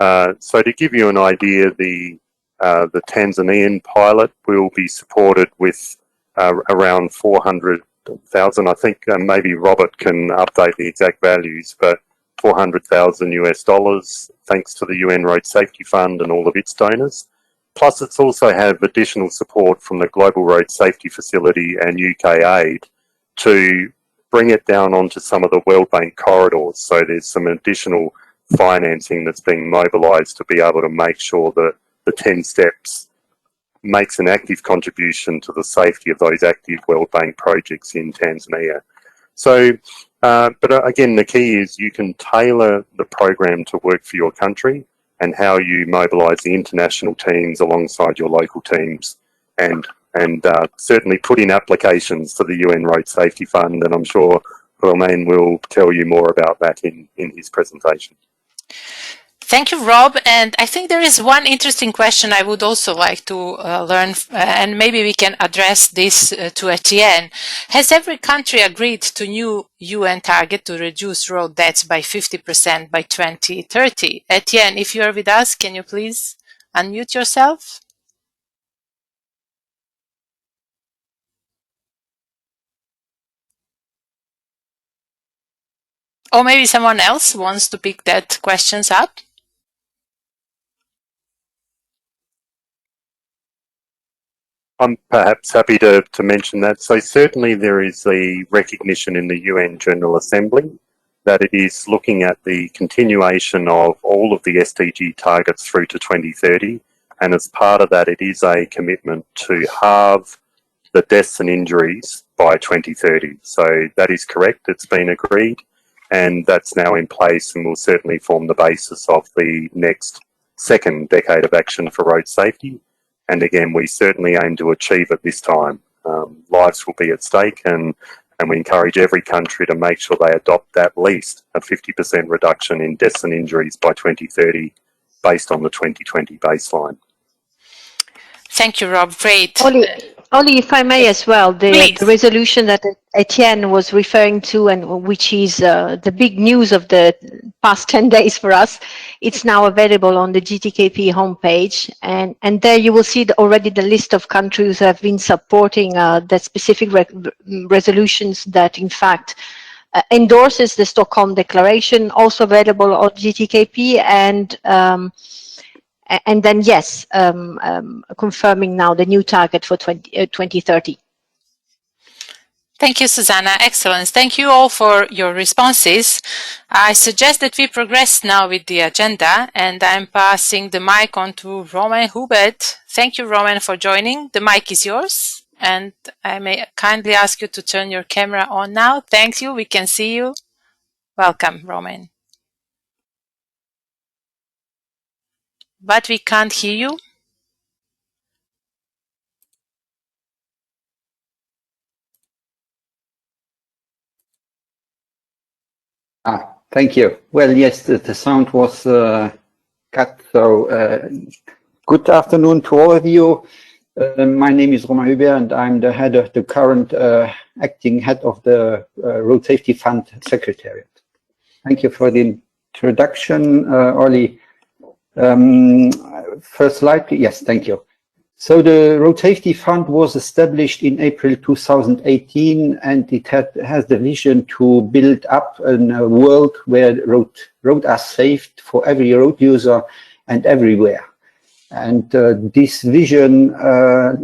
S5: So to give you an idea, the Tanzanian pilot will be supported with around 400,000. I think maybe Robert can update the exact values, but 400,000 US dollars, thanks to the UN Road Safety Fund and all of its donors. Plus, it's also have additional support from the Global Road Safety Facility and UK aid to bring it down onto some of the World Bank corridors. So there's some additional financing that's being mobilised to be able to make sure that the 10 steps makes an active contribution to the safety of those active World Bank projects in Tanzania. So, but again, the key is you can tailor the program to work for your country and how you mobilise the international teams alongside your local teams, and certainly put in applications to the UN Road Safety Fund, and I'm sure Romain will tell you more about that in his presentation.
S1: Thank you, Rob. And I think there is one interesting question I would also like to learn, and maybe we can address this to Etienne. Has every country agreed to new UN target to reduce road deaths by 50% by 2030? Etienne, if you are with us, can you please unmute yourself? Or maybe someone else wants to pick that questions up.
S5: I'm perhaps happy to mention that. So certainly there is a recognition in the UN General Assembly that it is looking at the continuation of all of the SDG targets through to 2030. And as part of that, it is a commitment to halve the deaths and injuries by 2030. So that is correct. It's been agreed. And that's now in place and will certainly form the basis of the next second decade of action for road safety. And again, we certainly aim to achieve it this time. Lives will be at stake, and we encourage every country to make sure they adopt at least a 50% reduction in deaths and injuries by 2030 based on the 2020 baseline.
S1: Thank you, Rob. Great.
S4: Ollie, if I may as well, the resolution that Etienne was referring to, and which is the big news of the past 10 days for us, it's now available on the GTKP homepage. And there you will see already the list of countries who have been supporting the specific resolutions that, in fact, endorses the Stockholm Declaration, also available on GTKP, and then, yes, confirming now the new target for 2030.
S1: Thank you, Susanna. Excellent. Thank you all for your responses. I suggest that we progress now with the agenda, and I'm passing the mic on to Roman Hubert. Thank you, Roman, for joining. The mic is yours, and I may kindly ask you to turn your camera on now. Thank you. We can see you. Welcome, Roman. But we can't hear you.
S6: Thank you. Well, yes, the sound was cut. So good afternoon to all of you. My name is Romain Hubert, and I'm the head of the current acting head of the Road Safety Fund Secretariat. Thank you for the introduction, Ollie. First slide, please. Yes, thank you. So the Road Safety Fund was established in April 2018, and it has the vision to build up a world where roads are safe for every road user and everywhere. And this vision,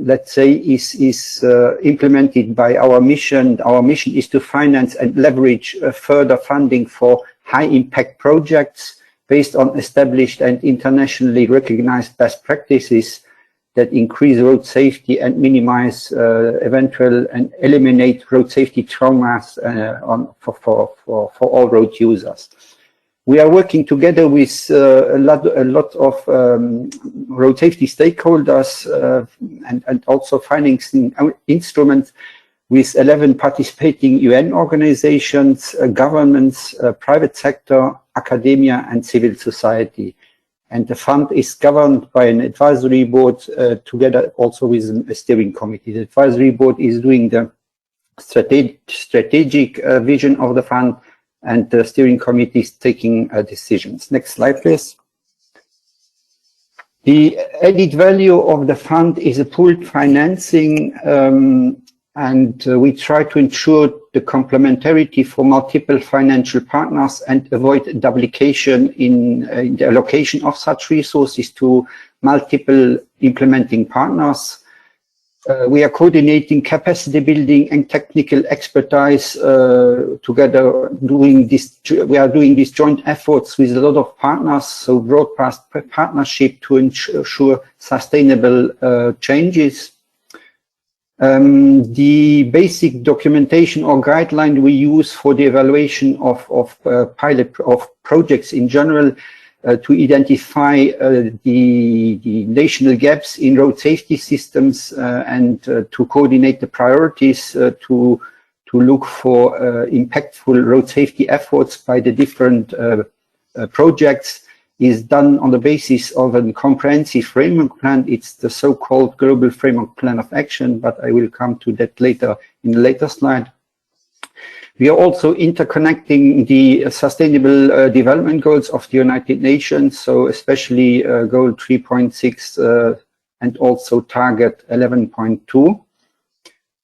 S6: let's say, is implemented by our mission. Our mission is to finance and leverage further funding for high-impact projects based on established and internationally recognized best practices that increase road safety and minimize eventual and eliminate road safety traumas for all road users. We are working together with a lot of road safety stakeholders and also financing instruments with 11 participating UN organizations, governments, private sector, academia, and civil society. And the fund is governed by an advisory board together also with a steering committee. The advisory board is doing the strategic vision of the fund, and the steering committee is taking decisions. Next slide, please. The added value of the fund is a pooled financing, and we try to ensure the complementarity for multiple financial partners and avoid duplication in the allocation of such resources to multiple implementing partners. We are coordinating capacity building and technical expertise together. We are doing these joint efforts with a lot of partners, so broad partnership to ensure sustainable changes. The basic documentation or guideline we use for the evaluation of projects in general to identify the national gaps in road safety systems and to coordinate the priorities to look for impactful road safety efforts by the different projects is done on the basis of a comprehensive framework plan. It's the so-called Global Framework Plan of Action, but I will come to that later in a later slide. We are also interconnecting the Sustainable Development Goals of the United Nations, so especially Goal 3.6 and also Target 11.2.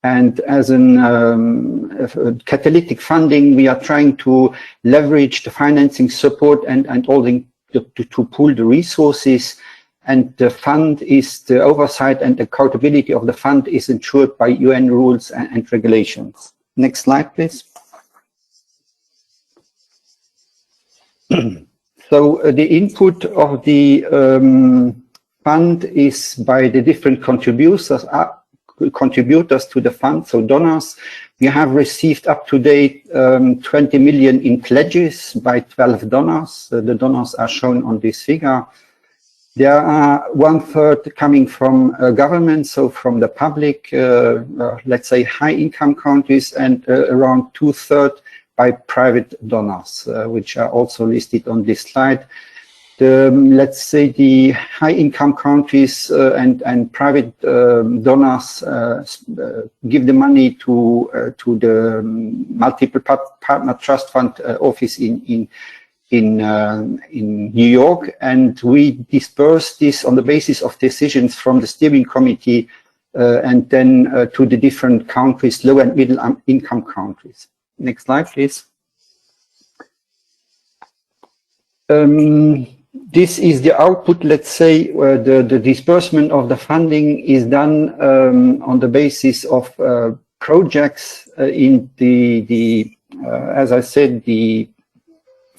S6: And as a catalytic funding, we are trying to leverage the financing support and all the to pool the resources and the fund is the oversight and accountability of the fund is ensured by UN rules and regulations. Next slide, please. So the input of the fund is by the different contributors to the fund, so donors. We have received up to date 20 million in pledges by 12 donors. The donors are shown on this figure. There are 1/3 coming from government, so from the public, let's say high-income countries, and around 2/3 by private donors, which are also listed on this slide. Let's say the high-income countries and private donors give the money to the Multiple Partner Trust Fund office in New York, and we disperse this on the basis of decisions from the steering committee, and then to the different countries, low and middle income countries. Next slide, please. This is the output, let's say, where the disbursement of the funding is done on the basis of projects in as I said, the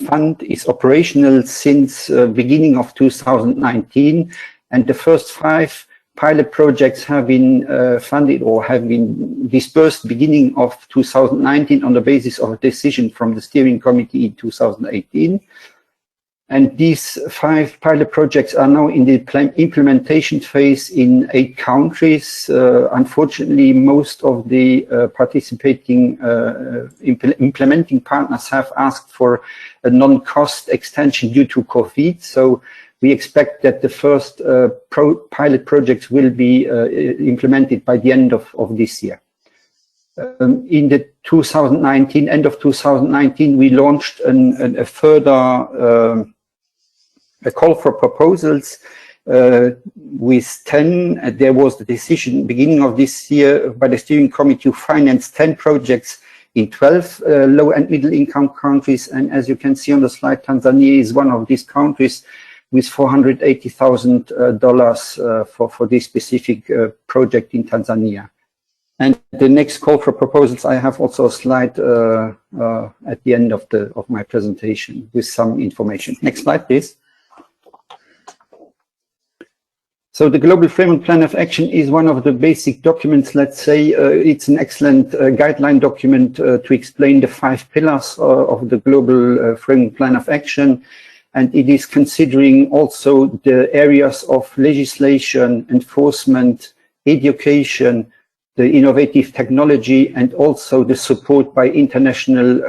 S6: fund is operational since beginning of 2019, and the first 5 pilot projects have been funded or have been dispersed beginning of 2019 on the basis of a decision from the steering committee in 2018. And these 5 pilot projects are now in the implementation phase in 8 countries. Unfortunately, most of the participating implementing partners have asked for a non-cost extension due to COVID. So we expect that the first pilot projects will be implemented by the end of this year. In the end of 2019, we launched a further a call for proposals with 10. There was the decision beginning of this year by the steering committee to finance 10 projects in 12 low and middle income countries. And as you can see on the slide, Tanzania is one of these countries with $480,000 for this specific project in Tanzania. And the next call for proposals, I have also a slide at the end of my presentation with some information. Next slide, please. So the Global Framework Plan of Action is one of the basic documents, let's say. It's an excellent guideline document to explain the 5 pillars of the Global Framework Plan of Action. And it is considering also the areas of legislation, enforcement, education, the innovative technology, and also the support by international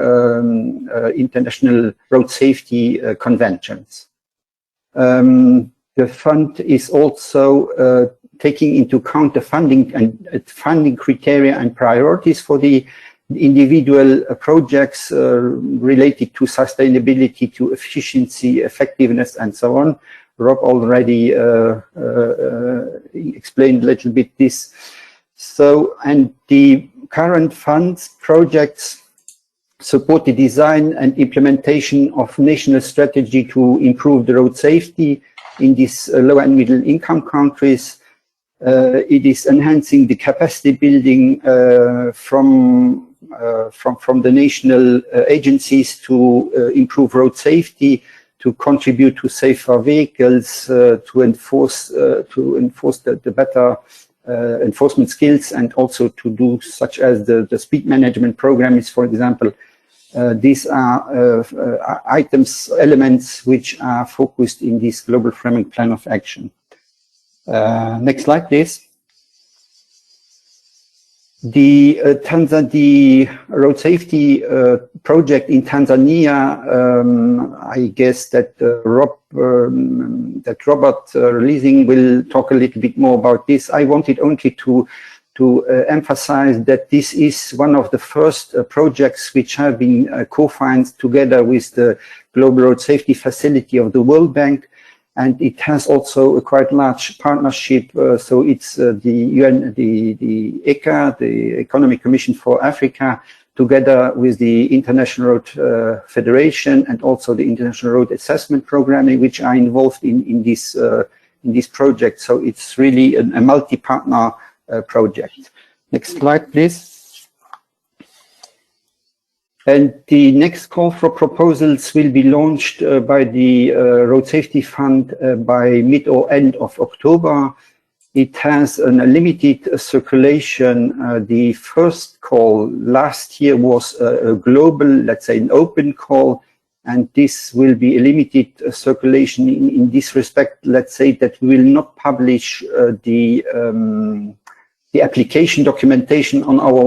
S6: road safety conventions. The fund is also taking into account the funding criteria and priorities for the individual projects related to sustainability, to efficiency, effectiveness, and so on. Rob already explained a little bit this. So, and the current funds projects support the design and implementation of national strategy to improve the road safety in these low and middle income countries. It is enhancing the capacity building from the national agencies to improve road safety, to contribute to safer vehicles, to enforce the better enforcement skills, and also to do such as the speed management programs, for example. These are elements which are focused in this Global Framework Plan of Action. Next slide, please. The road safety project in Tanzania, I guess that Robert Leasing will talk a little bit more about this. I wanted only to emphasize that this is one of the first projects which have been co-financed together with the Global Road Safety Facility of the World Bank, and it has also a quite large partnership. So it's the ECA, the Economic Commission for Africa, together with the International Road Federation and also the International Road Assessment Programming, which are involved in this in this project. So it's really a multi-partner project. Next slide, please. And the next call for proposals will be launched by the Road Safety Fund by mid or end of October. It has a limited circulation. The first call last year was a global, let's say an open call, and this will be a limited circulation in this respect. Let's say that we will not publish the application documentation on our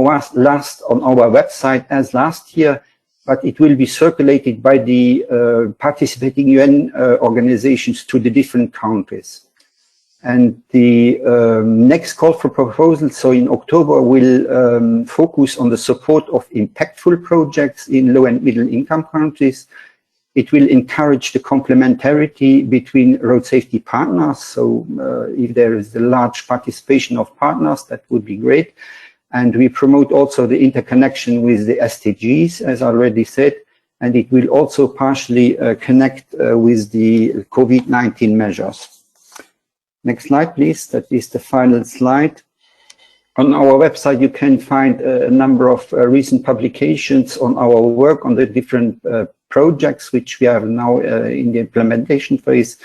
S6: website as last year, but it will be circulated by the participating UN organizations to the different countries. And the next call for proposals, so in October, will focus on the support of impactful projects in low and middle income countries. It will encourage the complementarity between road safety partners. So if there is a large participation of partners, that would be great. And we promote also the interconnection with the SDGs, as already said. And it will also partially connect with the COVID-19 measures. Next slide, please. That is the final slide. On our website, you can find a number of recent publications on our work on the different projects which we are now in the implementation phase.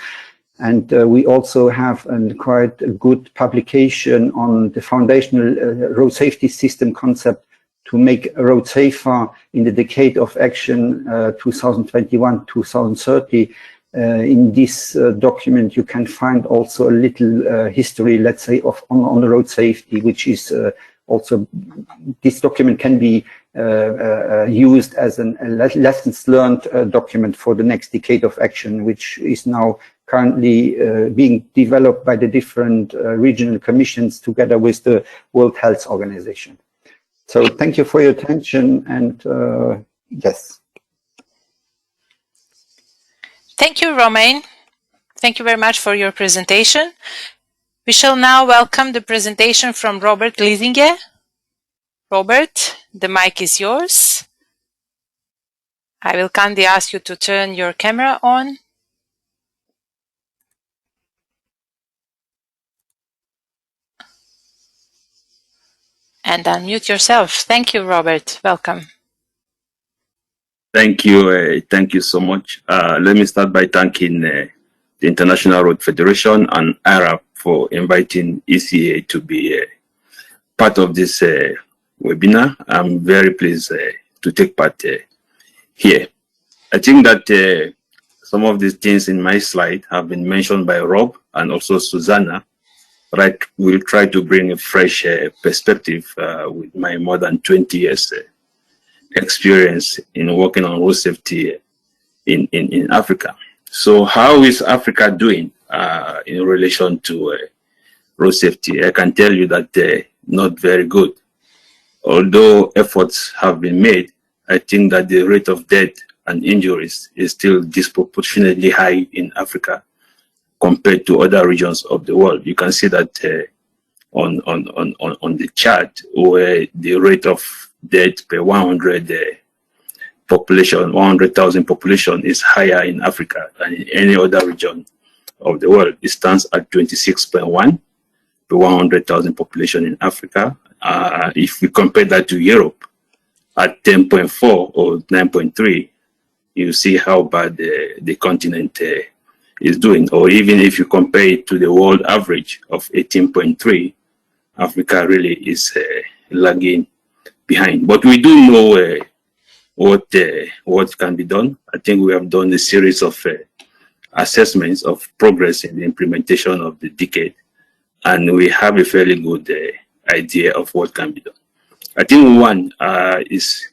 S6: And we also have a quite good publication on the foundational road safety system concept to make a road safer in the decade of action 2021-2030. In this document, you can find also a little history, let's say, on the road safety, which is also, this document can be used as a lessons learned document for the next decade of action, which is now currently being developed by the different regional commissions together with the World Health Organization. So thank you for your attention, and yes.
S1: Thank you, Romain. Thank you very much for your presentation. We shall now welcome the presentation from Robert Liesinger. Robert, the mic is yours. I will kindly ask you to turn your camera on. And unmute yourself. Thank you, Robert. Welcome.
S7: Thank you. Thank you so much. Let me start by thanking the International Road Federation and iRAP for inviting ECA to be part of this webinar. I'm very pleased to take part here. I think that some of these things in my slide have been mentioned by Rob and also Susanna. Right, we'll try to bring a fresh perspective with my more than 20 years experience in working on road safety in Africa. So how is Africa doing in relation to road safety? I can tell you that not very good. Although efforts have been made, I think that the rate of death and injuries is still disproportionately high in Africa compared to other regions of the world. You can see that on the chart, where the rate of death per 100,000 population is higher in Africa than in any other region of the world. It stands at 26.1 per 100,000 population in Africa. If we compare that to Europe at 10.4 or 9.3, you see how bad the continent is doing. Or even if you compare it to the world average of 18.3, Africa really is lagging behind. But we do know what can be done. I think we have done a series of assessments of progress in the implementation of the decade, and we have a fairly good idea of what can be done. I think one is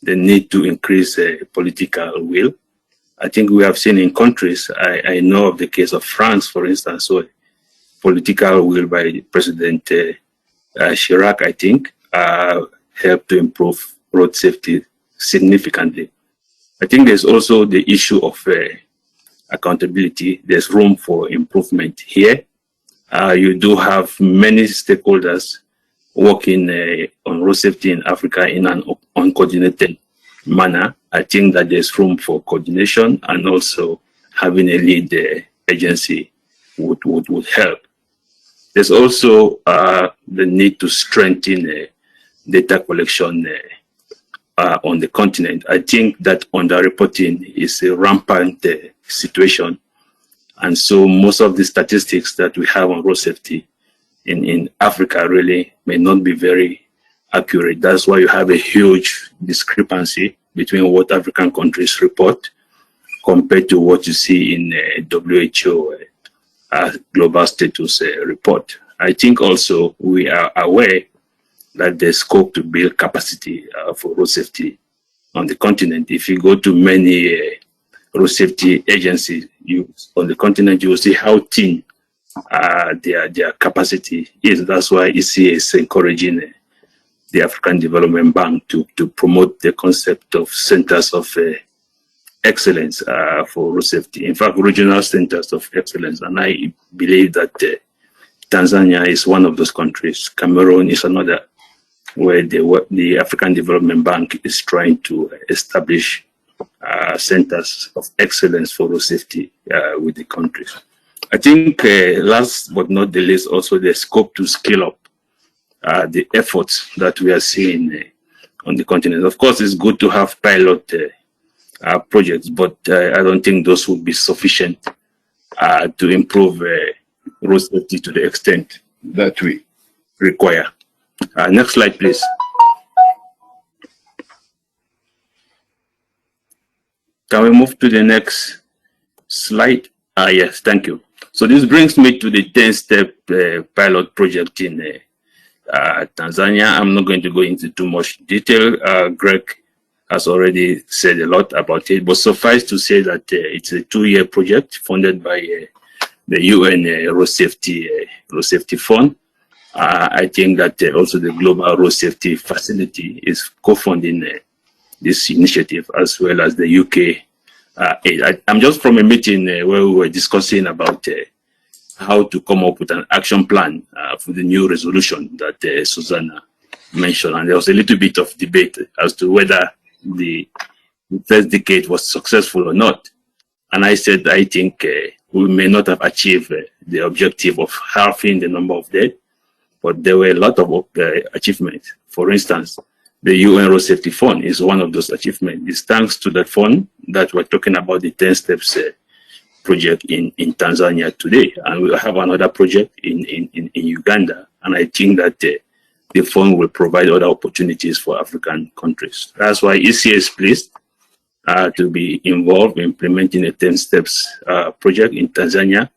S7: the need to increase political will. I think we have seen in countries, I know of the case of France, for instance, so political will by President Chirac, I think, helped to improve road safety significantly. I think there's also the issue of accountability. There's room for improvement here. You do have many stakeholders working on road safety in Africa in an uncoordinated manner. I think that there's room for coordination and also having a lead agency would help. There's also the need to strengthen data collection on the continent. I think that underreporting is a rampant situation. And so most of the statistics that we have on road safety in Africa really may not be very accurate. That's why you have a huge discrepancy between what African countries report compared to what you see in WHO global status report. I think also we are aware that there's scope to build capacity for road safety on the continent. If you go to many road safety agencies on the continent, you will see how thin their capacity is. That's why ECA is encouraging the African Development Bank to promote the concept of centers of excellence for road safety. In fact, regional centers of excellence. And I believe that Tanzania is one of those countries. Cameroon is another, where the African Development Bank is trying to establish centers of excellence for road safety with the countries. I think last but not the least, also the scope to scale up the efforts that we are seeing on the continent. Of course, it's good to have pilot projects, but I don't think those would be sufficient to improve road safety to the extent that we require. Next slide, please. Can we move to the next slide? Yes, thank you. So this brings me to the 10-step pilot project in Tanzania. I'm not going to go into too much detail. Greg has already said a lot about it, but suffice to say that it's a 2-year project funded by the UN Road Safety Fund. I think that also the Global Road Safety Facility is co-funding this initiative, as well as the UK aid. I'm just from a meeting where we were discussing about how to come up with an action plan for the new resolution that Susanna mentioned. And there was a little bit of debate as to whether the first decade was successful or not. And I said, I think we may not have achieved the objective of halving the number of dead, but there were a lot of achievements. For instance, the UN Road Safety Fund is one of those achievements. It's thanks to that fund that we're talking about the 10 steps project in Tanzania today. And we have another project in Uganda. And I think that the fund will provide other opportunities for African countries. That's why ECA is pleased to be involved in implementing a 10 steps project in Tanzania,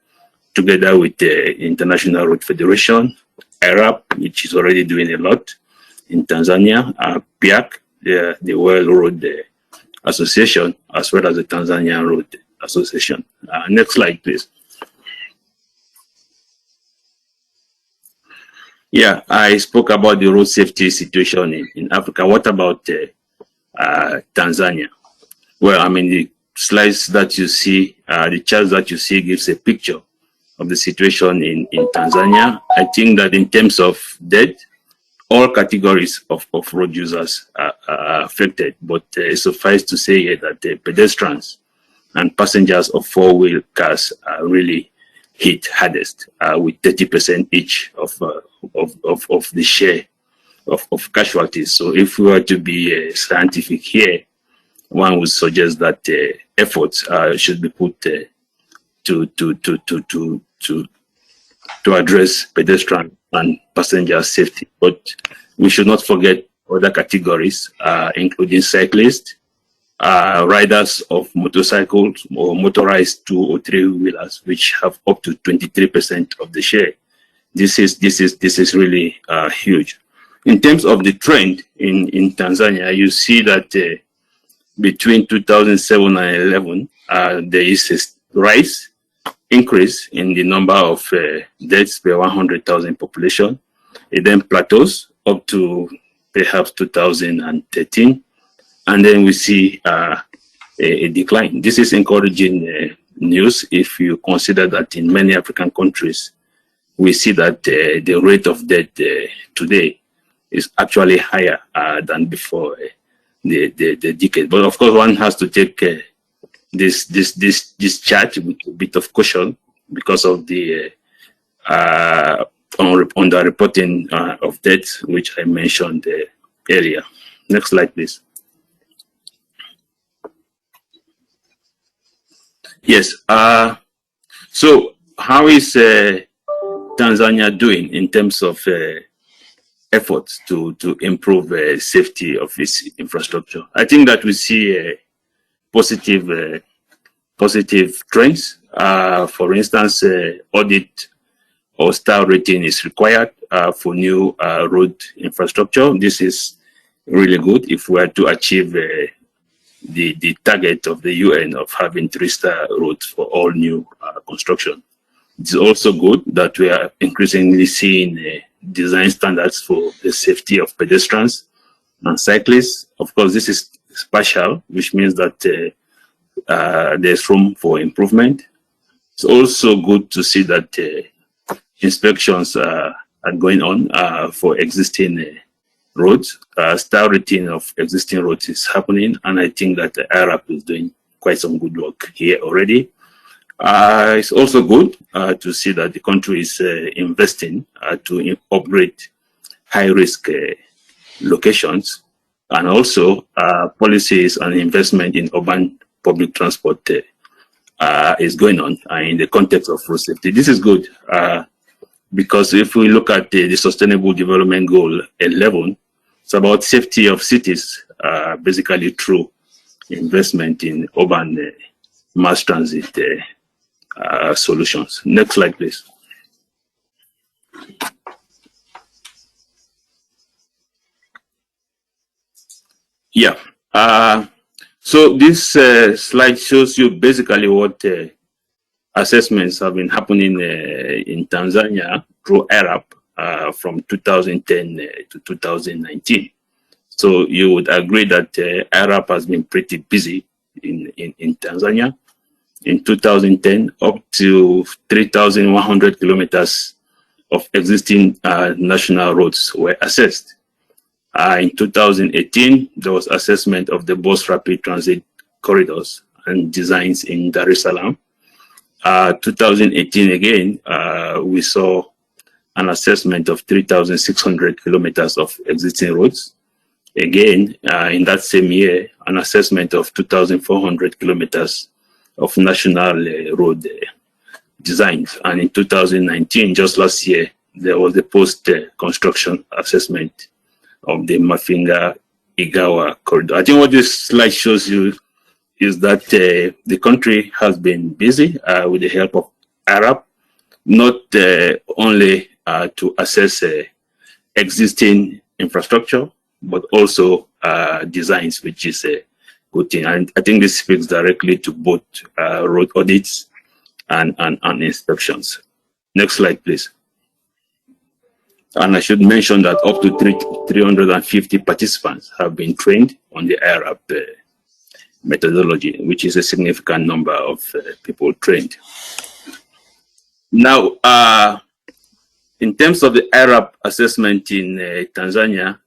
S7: together with the International Road Federation, iRAP, which is already doing a lot in Tanzania, PIAC, the World Road Association, as well as the Tanzania Road Association. Next slide, please. Yeah, I spoke about the road safety situation in Africa. What about Tanzania? Well, I mean, the slides that you see, the charts that you see gives a picture of the situation in Tanzania. I think that in terms of death, all categories of road users are affected, but suffice to say here that the pedestrians and passengers of four-wheel cars are really hit hardest, with 30% each of the share of casualties. So if we were to be scientific here, one would suggest that efforts should be put to address pedestrian and passenger safety. But we should not forget other categories, including cyclists, riders of motorcycles or motorized 2 or 3 wheelers, which have up to 23% of the share. This is really huge. In terms of the trend in Tanzania, you see that between 2007 and 11, there is a increase in the number of deaths per 100,000 population. It then plateaus up to perhaps 2013. And then we see a decline. This is encouraging news if you consider that in many African countries, we see that the rate of death today is actually higher than before the decade. But of course, one has to take this chart with a bit of caution, because of the underreporting of deaths, which I mentioned earlier. Next slide, please. Yes. So how is Tanzania doing in terms of efforts to improve safety of its infrastructure? I think that we see positive trends. For instance, audit or star rating is required for new road infrastructure. This is really good if we are to achieve the target of the UN of having 3-star roads for all new construction. It's also good that we are increasingly seeing design standards for the safety of pedestrians and cyclists. Of course, this is partial, which means that there's room for improvement. It's also good to see that inspections are going on for existing roads. Star rating of existing roads is happening, and I think that the iRAP is doing quite some good work here already. It's also good to see that the country is investing to upgrade high-risk locations, and also policies and investment in urban public transport is going on in the context of road safety. This is good because if we look at the Sustainable Development Goal 11, it's about safety of cities, basically through investment in urban mass transit solutions. Next slide, please. Yeah. So this slide shows you basically what assessments have been happening in Tanzania through iRAP from 2010 to 2019. So you would agree that iRAP has been pretty busy in Tanzania. In 2010, up to 3,100 kilometers of existing national roads were assessed. In 2018, there was assessment of the bus rapid transit corridors and designs in Dar es Salaam. 2018 again, we saw an assessment of 3,600 kilometers of existing roads. Again, in that same year, an assessment of 2,400 kilometers of national road designs. And in 2019, just last year, there was a post-construction assessment of the Mafinga-Igawa corridor. I think what this slide shows you is that the country has been busy with the help of iRAP, not only to assess existing infrastructure, but also designs, which is a good thing. And I think this speaks directly to both road audits and inspections. Next slide, please. And I should mention that up to 350 participants have been trained on the iRAP methodology, which is a significant number of people trained. Now, in terms of the iRAP assessment in Tanzania,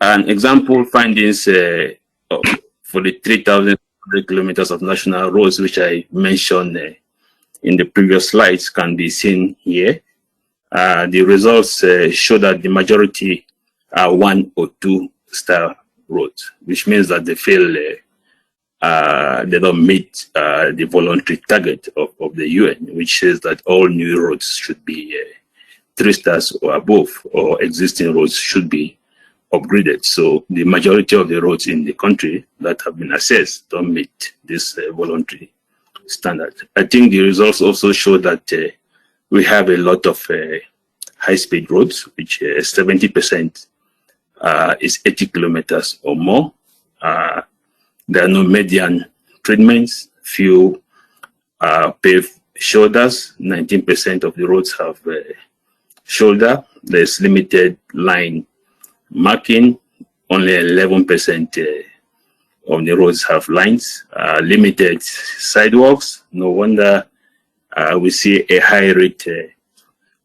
S7: an example findings for the 3,000 kilometers of national roads, which I mentioned in the previous slides, can be seen here. The results show that the majority are 1 or 2-star roads, which means that they fail, they don't meet the voluntary target of the UN, which says that all new roads should be 3 stars or above, or existing roads should be upgraded. So the majority of the roads in the country that have been assessed don't meet this voluntary standard. I think the results also show that we have a lot of high-speed roads, which 70% is 80 kilometers or more. There are no median treatments, few paved shoulders. 19% of the roads have shoulder. There's limited line marking. Only 11% of the roads have lines. Limited sidewalks. No wonder we see a high rate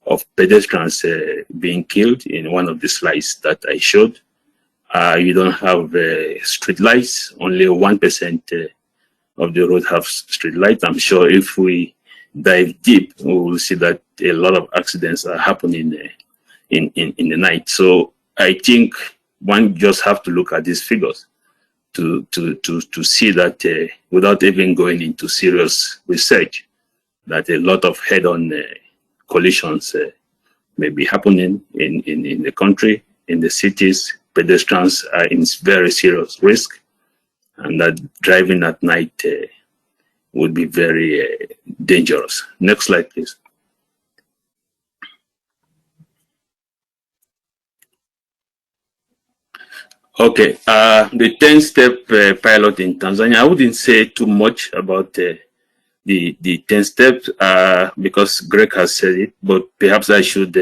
S7: of pedestrians being killed in one of the slides that I showed. You don't have street lights. Only 1% of the road have street lights. I'm sure if we dive deep, we will see that a lot of accidents are happening in the night. So I think one just have to look at these figures to see that without even going into serious research, that a lot of head-on collisions may be happening in the country, in the cities. Pedestrians are in very serious risk, and that driving at night would be very dangerous. Next slide, please. Okay, the 10-step pilot in Tanzania. I wouldn't say too much about the 10 steps because Greg has said it, but perhaps I should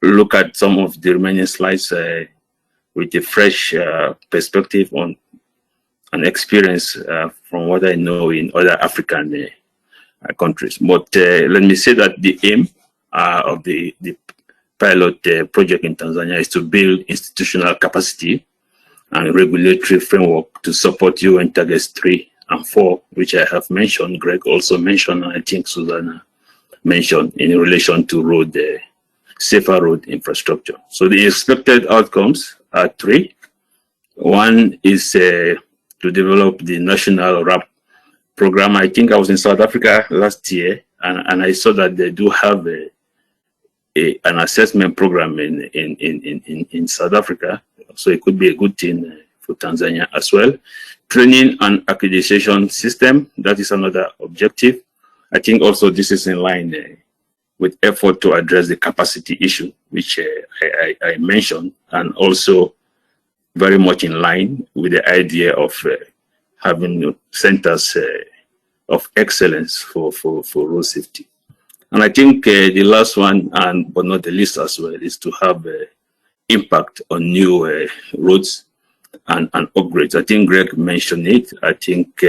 S7: look at some of the remaining slides with a fresh perspective on an experience from what I know in other African countries. But let me say that the aim of the pilot project in Tanzania is to build institutional capacity and regulatory framework to support UN targets 3 and 4, which I have mentioned. Greg also mentioned, and I think Susanna mentioned in relation to road, safer road infrastructure. So the expected outcomes are 3. One is to develop the national RAP program. I think I was in South Africa last year, and I saw that they do have an assessment program in South Africa. So it could be a good thing for Tanzania as well. Training and accreditation system, that is another objective. I think also this is in line with effort to address the capacity issue, which I mentioned, and also very much in line with the idea of having centers of excellence for road safety. And I think the last one, but not the least as well, is to have impact on new roads and upgrades. I think Greg mentioned it. I think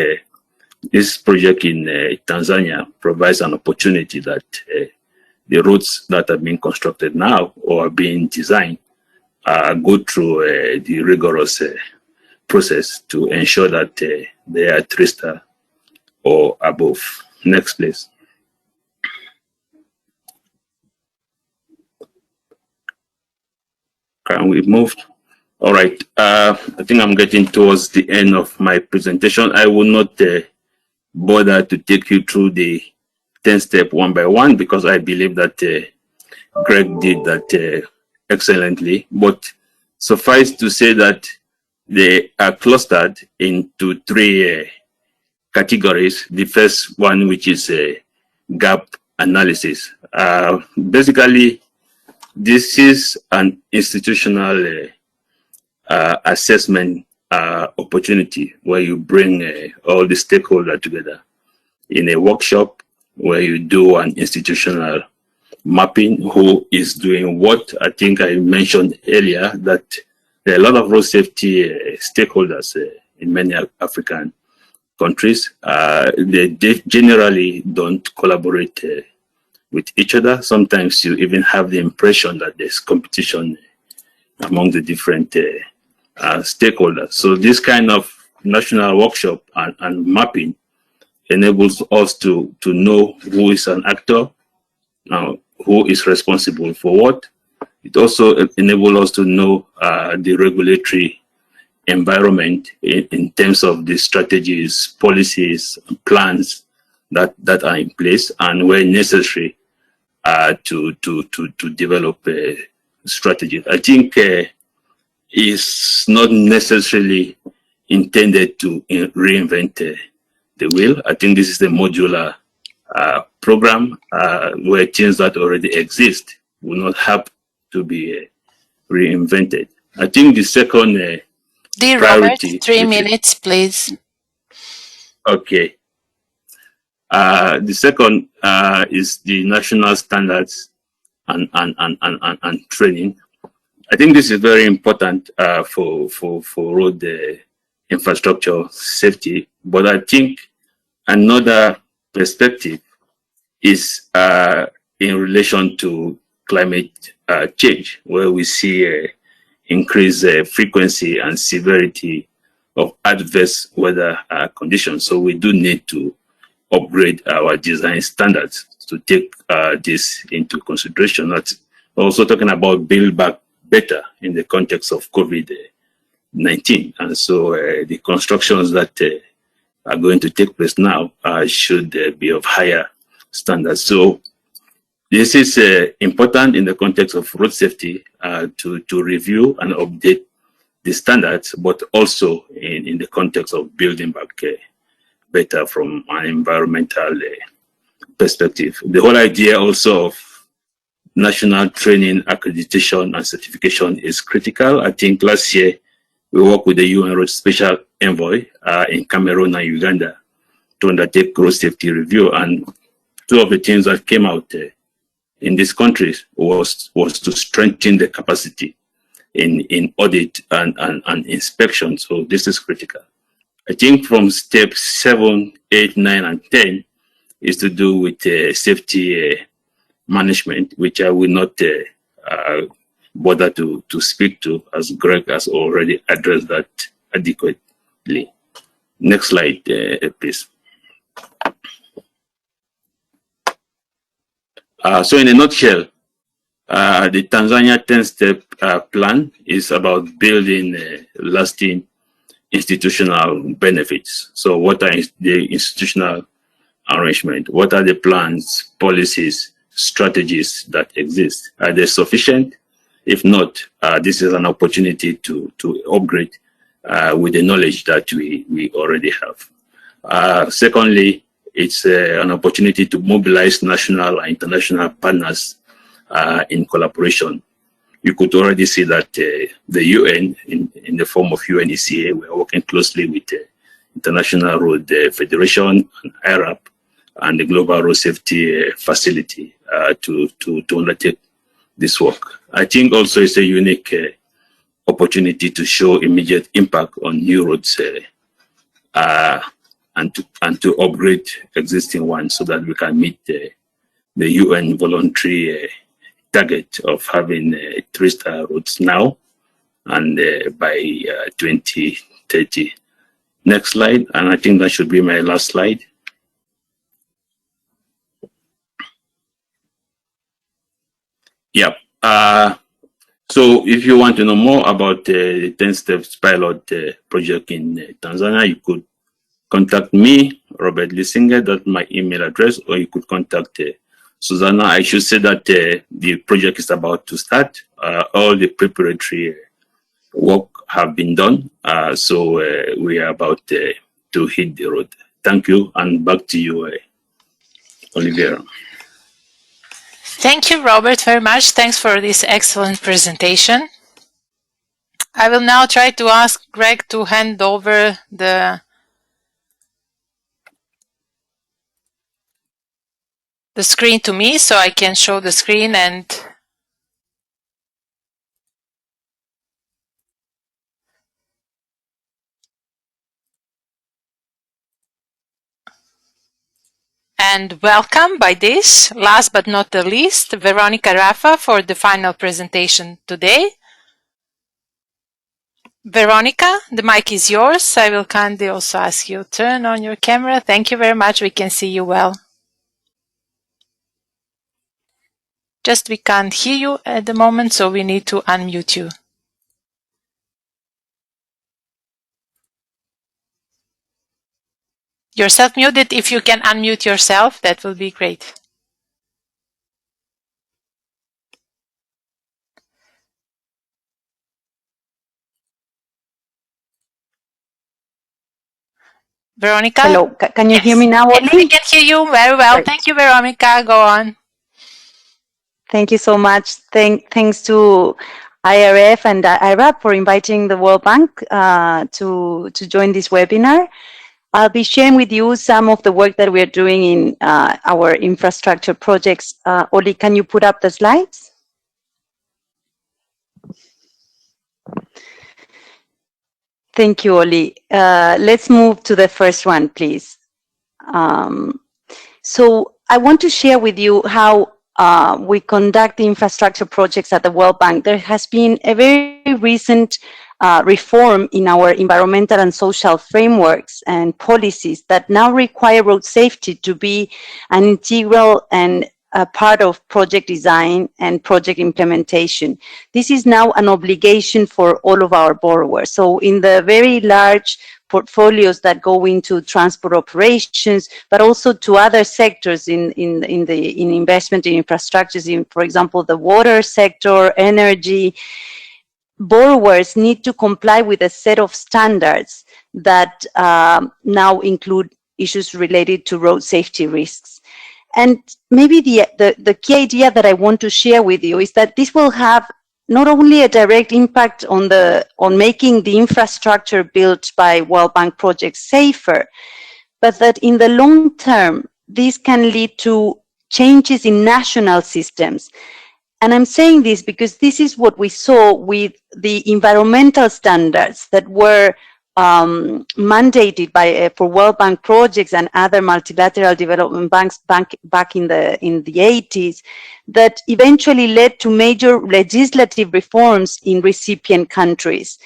S7: this project in Tanzania provides an opportunity that the roads that are being constructed now or are being designed go through the rigorous process to ensure that they are 3-star or above. Next, please. Can we move? All right. I think I'm getting towards the end of my presentation. I will not bother to take you through the 10-step one by one because I believe that Greg did that excellently. But suffice to say that they are clustered into 3 categories. The first one, which is gap analysis. Basically, this is an institutional assessment opportunity where you bring all the stakeholders together in a workshop where you do an institutional mapping, who is doing what. I think I mentioned earlier that there are a lot of road safety stakeholders in many African countries. They generally don't collaborate with each other. Sometimes you even have the impression that there's competition among the different stakeholders. So this kind of national workshop and mapping enables us to know who is an actor, who is responsible for what. It also enables us to know the regulatory environment in terms of the strategies, policies, plans that are in place, and where necessary to develop a strategy. I think it's not necessarily intended to reinvent the wheel. I think this is a modular program where things that already exist will not have to be reinvented. I think the second
S1: Dear
S7: priority,
S1: Robert, 3 minutes, please.
S7: Okay. The second is the national standards and training. I think this is very important for road infrastructure safety. But I think another perspective is in relation to climate change, where we see increased frequency and severity of adverse weather conditions. So we do need to upgrade our design standards to take this into consideration. That's also talking about build back better in the context of COVID-19. And so the constructions that are going to take place now should be of higher standards. So this is important in the context of road safety to review and update the standards, but also in the context of building back better from an environmental perspective. The whole idea also of national training, accreditation, and certification is critical. I think last year we worked with the UN Special Envoy in Cameroon and Uganda to undertake road safety review, and two of the things that came out in these countries was to strengthen the capacity in audit and inspection. So this is critical. I think from step 7, 8, 9, and 10 is to do with safety management, which I will not bother to speak to, as Greg has already addressed that adequately. Next slide, please. So in a nutshell, the Tanzania 10-step plan is about building lasting institutional benefits. So what are the institutional arrangement? What are the plans, policies, strategies that exist? Are they sufficient? If not, this is an opportunity to upgrade with the knowledge that we already have. Secondly, it's an opportunity to mobilize national and international partners in collaboration. You could already see that the UN, in the form of UNRSC, we are working closely with the International Road Federation and iRAP and the Global Road Safety Facility to undertake this work. I think also it's a unique opportunity to show immediate impact on new roads and to upgrade existing ones so that we can meet the UN voluntary target of having 3-star roads now and by 2030. Next slide, and I think that should be my last slide. Yeah. So if you want to know more about the 10 Steps pilot project in Tanzania, you could contact me, Robert Lissinger, that's my email address, or you could contact Susanna. I should say that the project is about to start. All the preparatory work have been done. So we are about to hit the road. Thank you, and back to you, Oliviera.
S1: Thank you, Robert, very much. Thanks for this excellent presentation. I will now try to ask Greg to hand over the screen to me so I can show the screen and welcome by this, last but not the least, Veronica Rafa for the final presentation today. Veronica, the mic is yours. I will kindly also ask you to turn on your camera. Thank you very much. We can see you well. Just we can't hear you at the moment, so we need to unmute you. You're self-muted. If you can unmute yourself, that will be great. Veronica?
S4: Hello, can you hear me now,
S1: Yes,
S4: Oli?
S1: we can hear you very well.
S4: Great.
S1: Thank you, Veronica. Go on.
S4: Thank you so much. Thanks to IRF and iRAP for inviting the World Bank to join this webinar. I'll be sharing with you some of the work that we're doing in our infrastructure projects. Oli, can you put up the slides? Thank you, Oli. Let's move to the first one, please. So I want to share with you how we conduct the infrastructure projects at the World Bank. There has been a very recent reform in our environmental and social frameworks and policies that now require road safety to be an integral and a part of project design and project implementation. This is now an obligation for all of our borrowers. So in the very large portfolios that go into transport operations, but also to other sectors in investment in infrastructures, in, for example, the water sector, energy, borrowers need to comply with a set of standards that now include issues related to road safety risks. And maybe the key idea that I want to share with you is that this will have not only a direct impact on making the infrastructure built by World Bank projects safer, but that in the long term, this can lead to changes in national systems. And I'm saying this because this is what we saw with the environmental standards that were mandated by for World Bank projects and other multilateral development banks back in the 80s, that eventually led to major legislative reforms in recipient countries,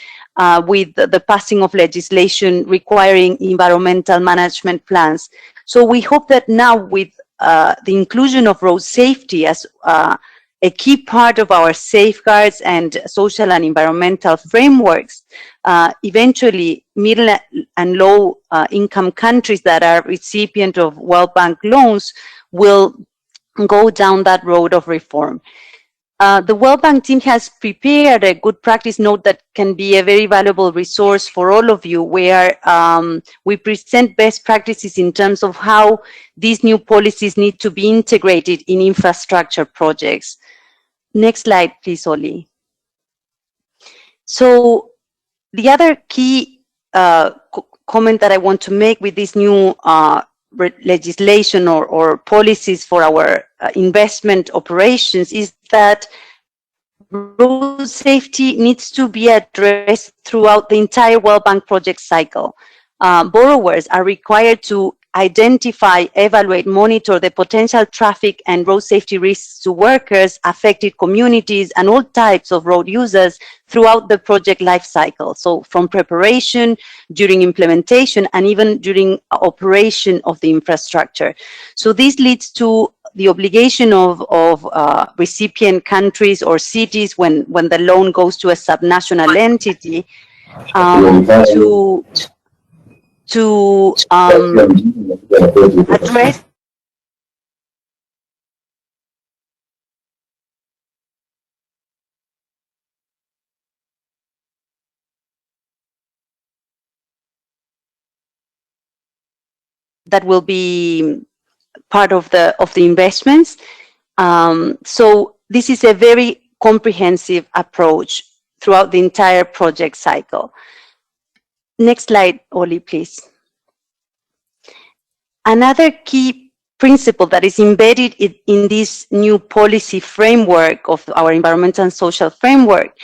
S4: with the passing of legislation requiring environmental management plans. So we hope that now with the inclusion of road safety as a key part of our safeguards and social and environmental frameworks, eventually middle and low income countries that are recipient of World Bank loans will go down that road of reform. The World Bank team has prepared a good practice note that can be a very valuable resource for all of you, where we present best practices in terms of how these new policies need to be integrated in infrastructure projects. Next slide, please, Oli. So the other key comment that I want to make with this new legislation or policies for our investment operations is that road safety needs to be addressed throughout the entire World Bank project cycle. Borrowers are required to identify, evaluate, monitor the potential traffic and road safety risks to workers, affected communities, and all types of road users throughout the project life cycle. So from preparation, during implementation, and even during operation of the infrastructure. So this leads to the obligation of recipient countries or cities when the loan goes to a subnational entity to address that will be part of the investments. So this is a very comprehensive approach throughout the entire project cycle. Next slide, Oli, please. Another key principle that is embedded in this new policy framework of our environmental and social framework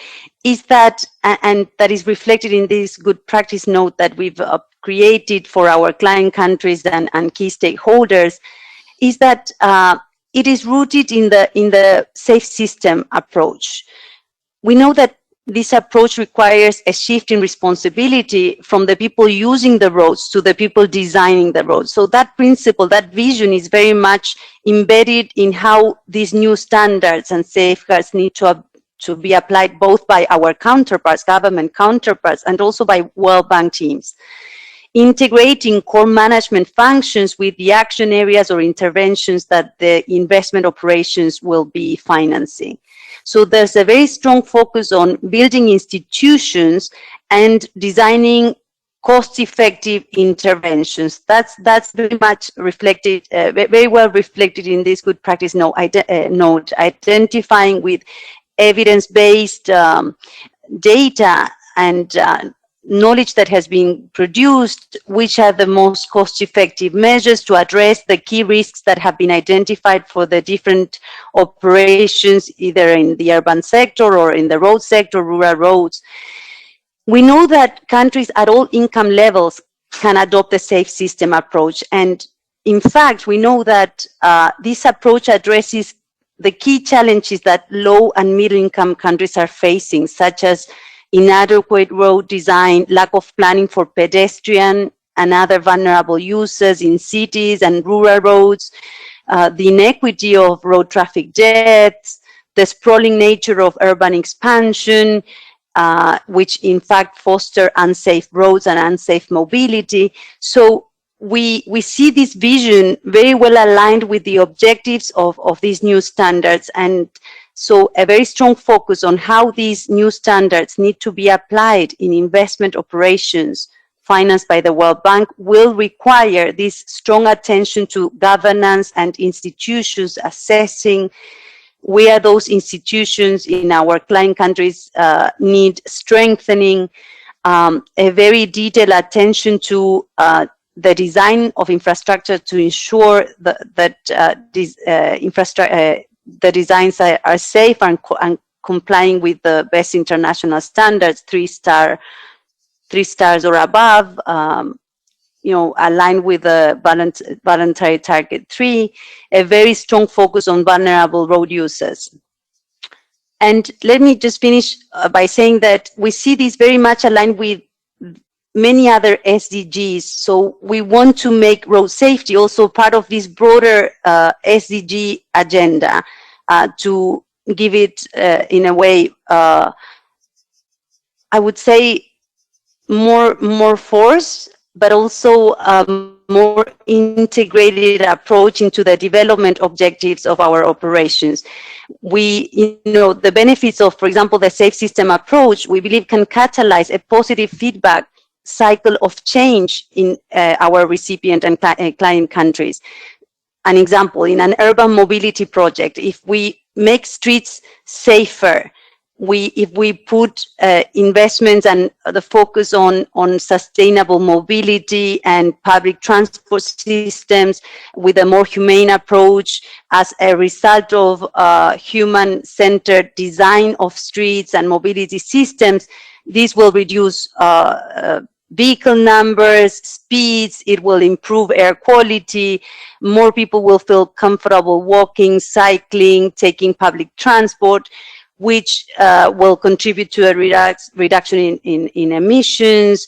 S4: is that, and that is reflected in this good practice note that we've created for our client countries and key stakeholders, is that it is rooted in the safe system approach. We know that this approach requires a shift in responsibility from the people using the roads to the people designing the roads. So that principle, that vision is very much embedded in how these new standards and safeguards need to be applied both by our counterparts, government counterparts, and also by World Bank teams. Integrating core management functions with the action areas or interventions that the investment operations will be financing. So there's a very strong focus on building institutions and designing cost-effective interventions. That's very much reflected, very well reflected in this good practice note, identifying with evidence-based data and knowledge that has been produced, which are the most cost-effective measures to address the key risks that have been identified for the different operations, either in the urban sector or in the road sector, rural roads. We know that countries at all income levels can adopt a safe system approach. And in fact, we know that this approach addresses the key challenges that low and middle income countries are facing, such as
S8: inadequate road design, lack of planning for pedestrian and other vulnerable users in cities and rural roads, the inequity of road traffic deaths, the sprawling nature of urban expansion, which in fact foster unsafe roads and unsafe mobility. So we see this vision very well aligned with the objectives of these new standards, and so a very strong focus on how these new standards need to be applied in investment operations financed by the World Bank will require this strong attention to governance and institutions assessing where those institutions in our client countries need strengthening, a very detailed attention to the design of infrastructure to ensure that the designs are safe and complying with the best international standards, 3 stars or above, aligned with the voluntary target 3, a very strong focus on vulnerable road users. And let me just finish by saying that we see this very much aligned with many other SDGs. So we want to make road safety also part of this broader SDG agenda to give it, in a way, I would say, more force, but also more integrated approach into the development objectives of our operations. The benefits of, for example, the safe system approach, we believe can catalyze a positive feedback cycle of change in our recipient and client countries. An example, in an urban mobility project, if we make streets safer, if we put investments and the focus on sustainable mobility and public transport systems with a more humane approach as a result of human-centered design of streets and mobility systems, this will reduce vehicle numbers, speeds, it will improve air quality, more people will feel comfortable walking, cycling, taking public transport, which will contribute to a reduction in emissions.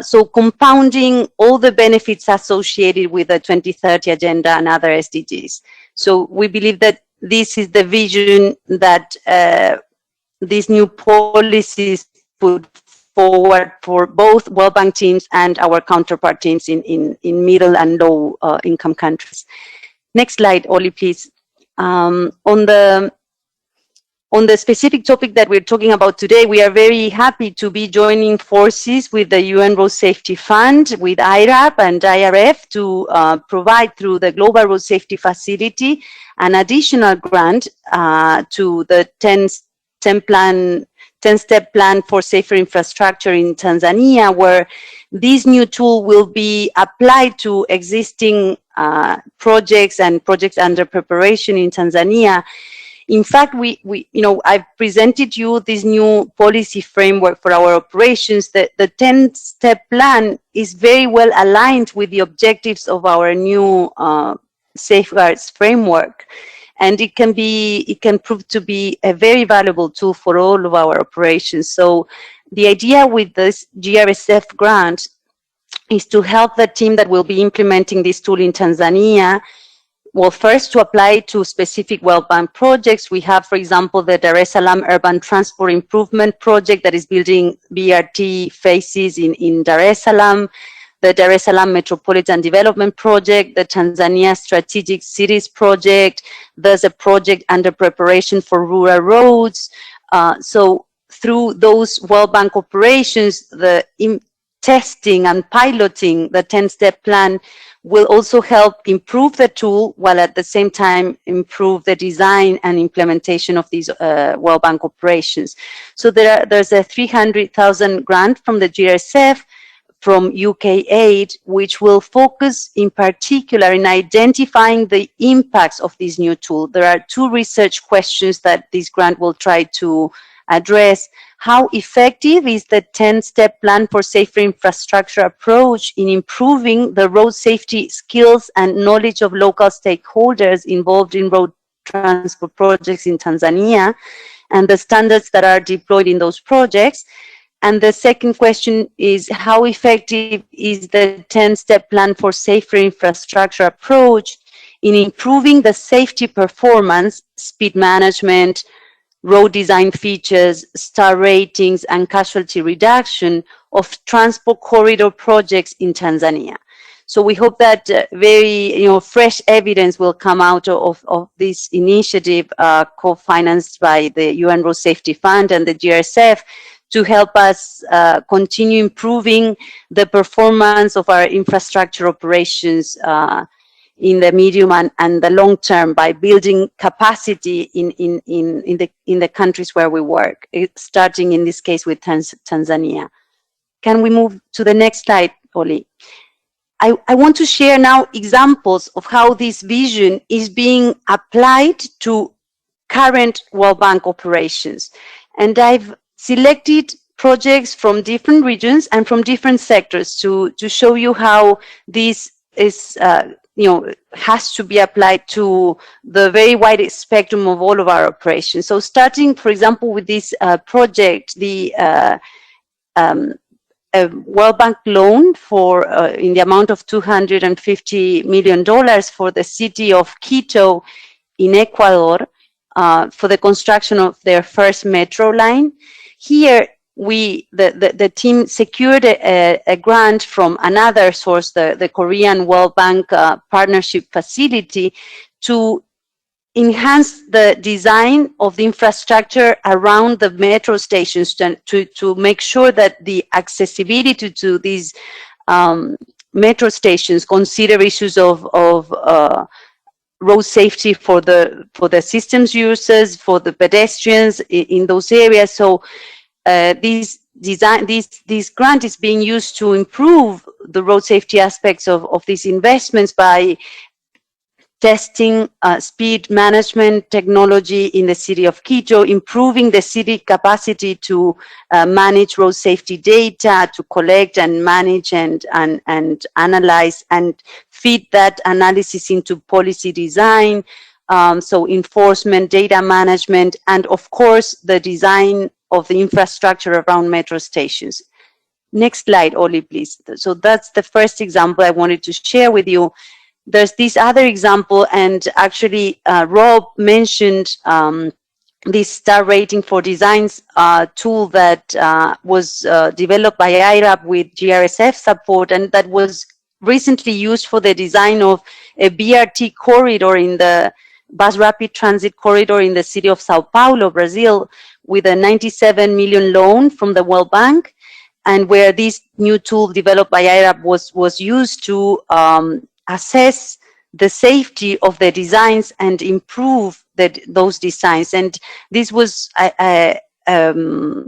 S8: So compounding all the benefits associated with the 2030 Agenda and other SDGs. So we believe that this is the vision that these new policies put forward for both World Bank teams and our counterpart teams in middle and low income countries. Next slide, Oli, please. On the specific topic that we're talking about today, we are very happy to be joining forces with the UN Road Safety Fund, with iRAP and iRF to provide through the Global Road Safety Facility an additional grant to the 10-step plan for safer infrastructure in Tanzania, where this new tool will be applied to existing projects and projects under preparation in Tanzania. In fact, I've presented you this new policy framework for our operations. The 10-step plan is very well aligned with the objectives of our new safeguards framework, and it can prove to be a very valuable tool for all of our operations. So the idea with this GRSF grant is to help the team that will be implementing this tool in Tanzania. Well, first, to apply to specific World Bank projects. We have, for example, the Dar es Salaam Urban Transport Improvement Project that is building BRT phases in Dar es Salaam, the Dar es Salaam Metropolitan Development Project, the Tanzania Strategic Cities Project. There's a project under preparation for rural roads. So through those World Bank operations, the testing and piloting the 10-step plan will also help improve the tool, while at the same time improve the design and implementation of these World Bank operations. So there's a 300,000 grant from the GRSF, from UK Aid, which will focus in particular in identifying the impacts of this new tool. There are 2 research questions that this grant will try to address. How effective is the 10-step plan for safer infrastructure approach in improving the road safety skills and knowledge of local stakeholders involved in road transport projects in Tanzania? and the standards that are deployed in those projects. And the second question is, how effective is the 10-step plan for safer infrastructure approach in improving the safety performance, speed management, road design features, star ratings, and casualty reduction of transport corridor projects in Tanzania? So we hope that very fresh evidence will come out of this initiative co-financed by the UN Road Safety Fund and the GRSF to help us continue improving the performance of our infrastructure operations in the medium and the long term by building capacity in the countries where we work, starting in this case with Tanzania. Can we move to the next slide, Oli? I want to share now examples of how this vision is being applied to current World Bank operations. And I've selected projects from different regions and from different sectors to show you how this is has to be applied to the very wide spectrum of all of our operations. So starting, for example, with this project, the World Bank loan for in the amount of $250 million for the city of Quito in Ecuador for the construction of their first metro line. Here, the team secured a grant from another source, the Korean World Bank Partnership Facility, to enhance the design of the infrastructure around the metro stations to make sure that the accessibility to these metro stations consider issues of road safety for the systems users, for the pedestrians in those areas. So this grant is being used to improve the road safety aspects of these investments by testing speed management technology in the city of Quito, improving the city capacity to manage road safety data, to collect and manage and analyze and feed that analysis into policy design, so enforcement, data management, and of course the design of the infrastructure around metro stations. Next slide, Oli, please. So that's the first example I wanted to share with you. There's this other example, and actually Rob mentioned this star rating for designs tool that was developed by iRAP with GRSF support, and that was recently used for the design of a BRT corridor in the bus rapid transit corridor in the city of Sao Paulo, Brazil, with a 97 million loan from the World Bank, and where this new tool developed by iRAP was used to assess the safety of the designs and improve those designs. And this was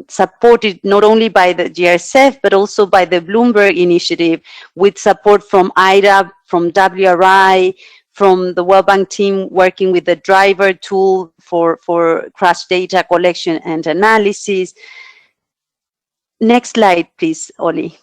S8: supported not only by the GRSF, but also by the Bloomberg Initiative, with support from iRAP, from WRI, from the World Bank team working with the driver tool for crash data collection and analysis. Next slide, please, Oli.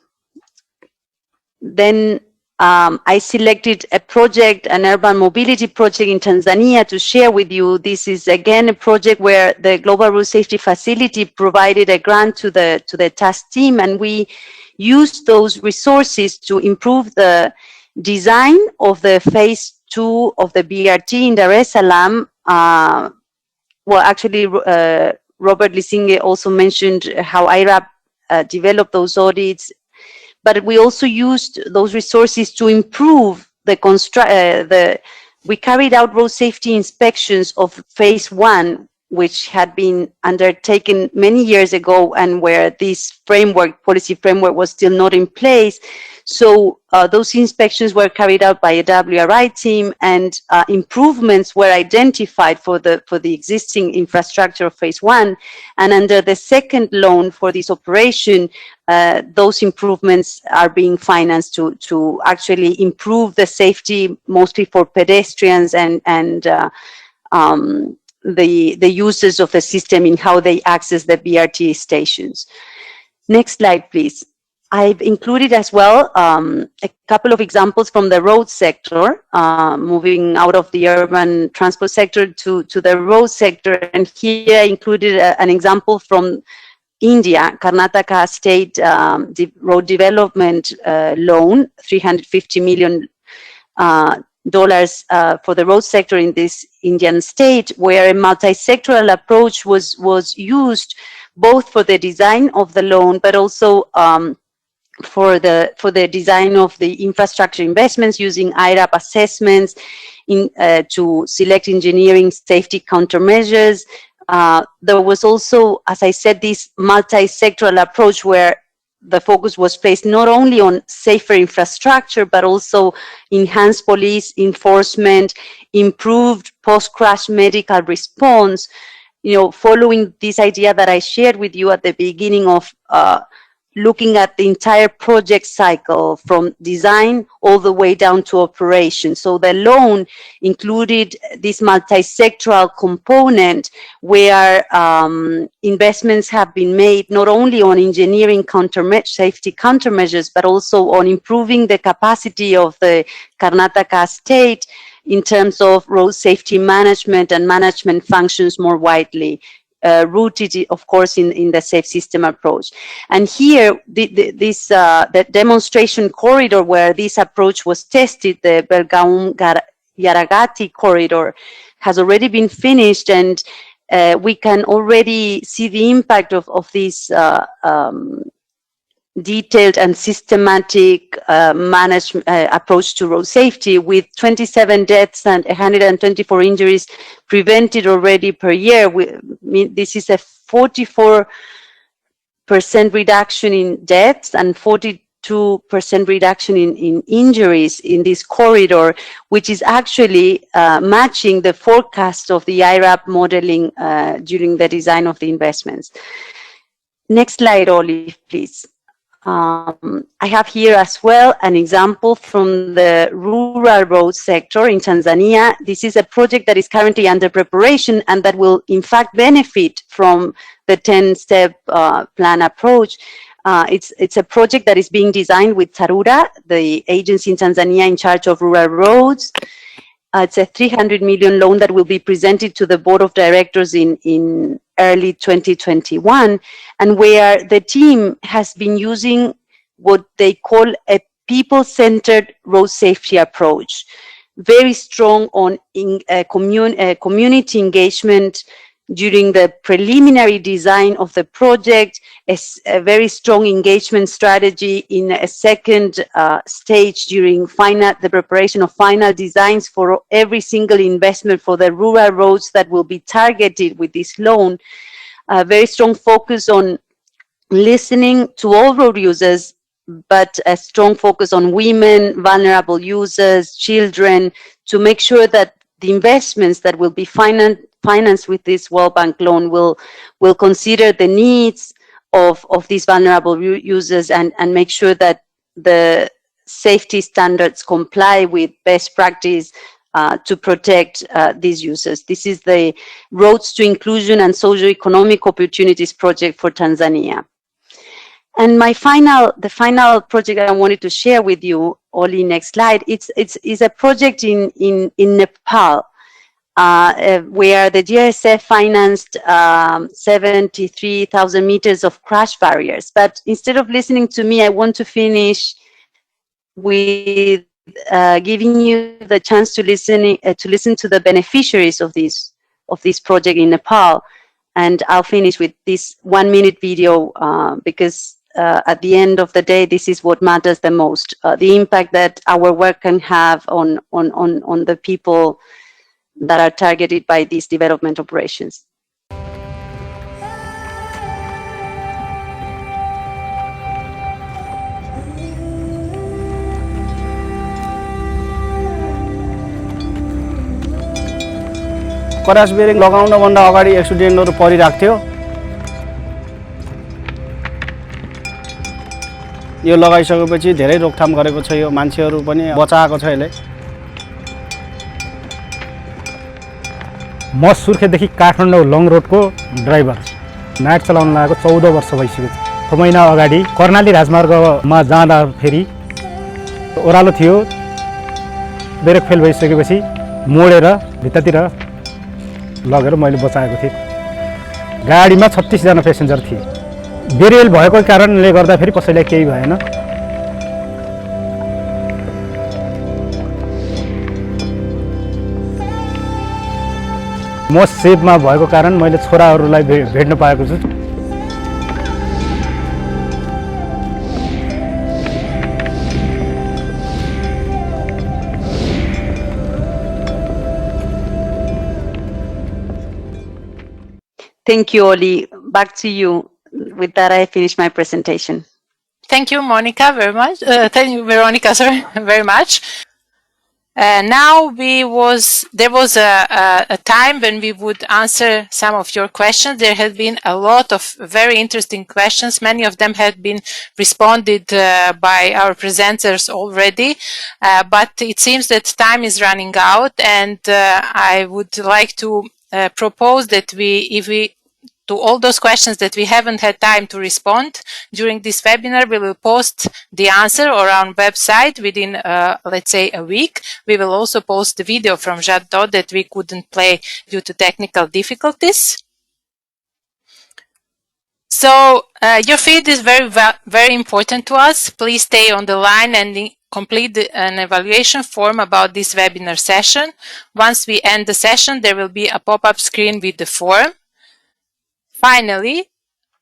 S8: Then I selected a project, an urban mobility project in Tanzania, to share with you. This is again a project where the Global Road Safety Facility provided a grant to the task team, and we used those resources to improve the design of the phase 2 of the BRT in Dar es Salaam. Well, actually, Robert Lisinge also mentioned how iRAP developed those audits, but we also used those resources to improve we carried out road safety inspections of phase 1, which had been undertaken many years ago and where this policy framework was still not in place. So those inspections were carried out by a WRI team, and improvements were identified for the existing infrastructure of phase 1. And under the second loan for this operation, those improvements are being financed to actually improve the safety, mostly for pedestrians and the users of the system in how they access the BRT stations. Next slide, please. I've included as well a couple of examples from the road sector, moving out of the urban transport sector to the road sector. And here I included an example from India, Karnataka State Road Development Loan, $350 million for the road sector in this Indian state, where a multi-sectoral approach was used both for the design of the loan, but also for the design of the infrastructure investments using iRAP assessments to select engineering safety countermeasures. There was also, as I said, this multi-sectoral approach where the focus was placed not only on safer infrastructure, but also enhanced police enforcement, improved post-crash medical response, following this idea that I shared with you at the beginning of looking at the entire project cycle from design all the way down to operation. So the loan included this multi-sectoral component where investments have been made not only on engineering safety countermeasures, but also on improving the capacity of the Karnataka state in terms of road safety management and management functions more widely. Rooted, of course, in the safe system approach. And here, the demonstration corridor where this approach was tested, the Belgaum-Yaragati corridor, has already been finished, and we can already see the impact of this detailed and systematic management approach to road safety, with 27 deaths and 124 injuries prevented already per year. This is a 44% reduction in deaths and 42% reduction in injuries in this corridor, which is actually matching the forecast of the iRAP modeling during the design of the investments. Next slide, Olive, please. I have here as well an example from the rural road sector in Tanzania. This is a project that is currently under preparation and that will in fact benefit from the 10-step plan approach. It's a project that is being designed with TARURA, the agency in Tanzania in charge of rural roads. It's a 300 million loan that will be presented to the board of directors in early 2021, and where the team has been using what they call a people-centered road safety approach. Very strong on community engagement during the preliminary design of the project, a very strong engagement strategy in a second stage during the preparation of final designs for every single investment for the rural roads that will be targeted with this loan. A very strong focus on listening to all road users, but a strong focus on women, vulnerable users, children, to make sure that the investments that will be financed with this World Bank loan will consider the needs of these vulnerable users and make sure that the safety standards comply with best practice to protect these users. This is the Roads to Inclusion and Socio-Economic Opportunities project for Tanzania. And the final project I wanted to share with you, Oli, next slide, it's a project in Nepal, where the GSF financed 73,000 meters of crash barriers. But instead of listening to me, I want to finish with giving you the chance to listen to the beneficiaries of this project in Nepal. And I'll finish with this 1-minute video because at the end of the day, this is what matters the most: the impact that our work can have on the people that are targeted by these development operations.
S9: Crash barrier लगाउनभन्दा अगाडि एक्सिडेन्टहरु परिरहेको थियो। यो लगाइसकेपछि धेरै रोकथाम गरेको छ, यो मान्छेहरु पनि बचाएको छ यसले।
S10: म सुर्खेतदेखि काठमाडौँ लङ रोडको ड्राइभर, नाइट चलाउन लागेको 14 वर्ष भइसक्यो।
S9: महिना अगाडि कर्णाली राजमार्गमा जाँदाखेरि ओह्रालो थियो ब्रेक फेल भइसकेपछि मोडेर भित्तातिर लगेर मैले बचाएको थिएँ गाडीमा 36 जना प्यासेन्जर थिए बेरियल भएको कारणले गर्दाखेरि कसैलाई केही भएन म सेफमा भएको कारण मैले छोराहरूलाई भेट्न पाएको छु
S8: Thank you, Oli. Back to you. With that, I finish my presentation.
S1: Thank you, Monica, very much. Thank you, Veronica, sorry, very much. Now there was a time when we would answer some of your questions. There had been a lot of very interesting questions. Many of them had been responded by our presenters already, but it seems that time is running out, and I would like to propose that to all those questions that we haven't had time to respond during this webinar, we will post the answer on our website within, let's say, a week. We will also post the video from Jadot that we couldn't play due to technical difficulties. So your feed is very important to us. Please stay on the line and complete an evaluation form about this webinar session. Once we end the session, there will be a pop-up screen with the form. Finally,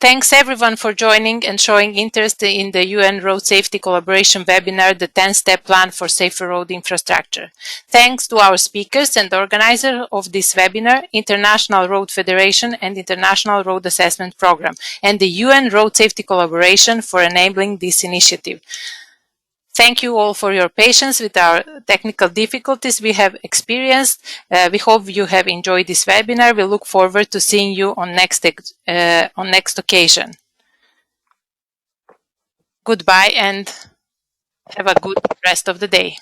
S1: thanks everyone for joining and showing interest in the UN Road Safety Collaboration webinar, the 10-step plan for safer road infrastructure. Thanks to our speakers and organizer of this webinar, International Road Federation and International Road Assessment Program, and the UN Road Safety Collaboration for enabling this initiative. Thank you all for your patience with our technical difficulties we have experienced. We hope you have enjoyed this webinar. We look forward to seeing you on next occasion. Goodbye and have a good rest of the day.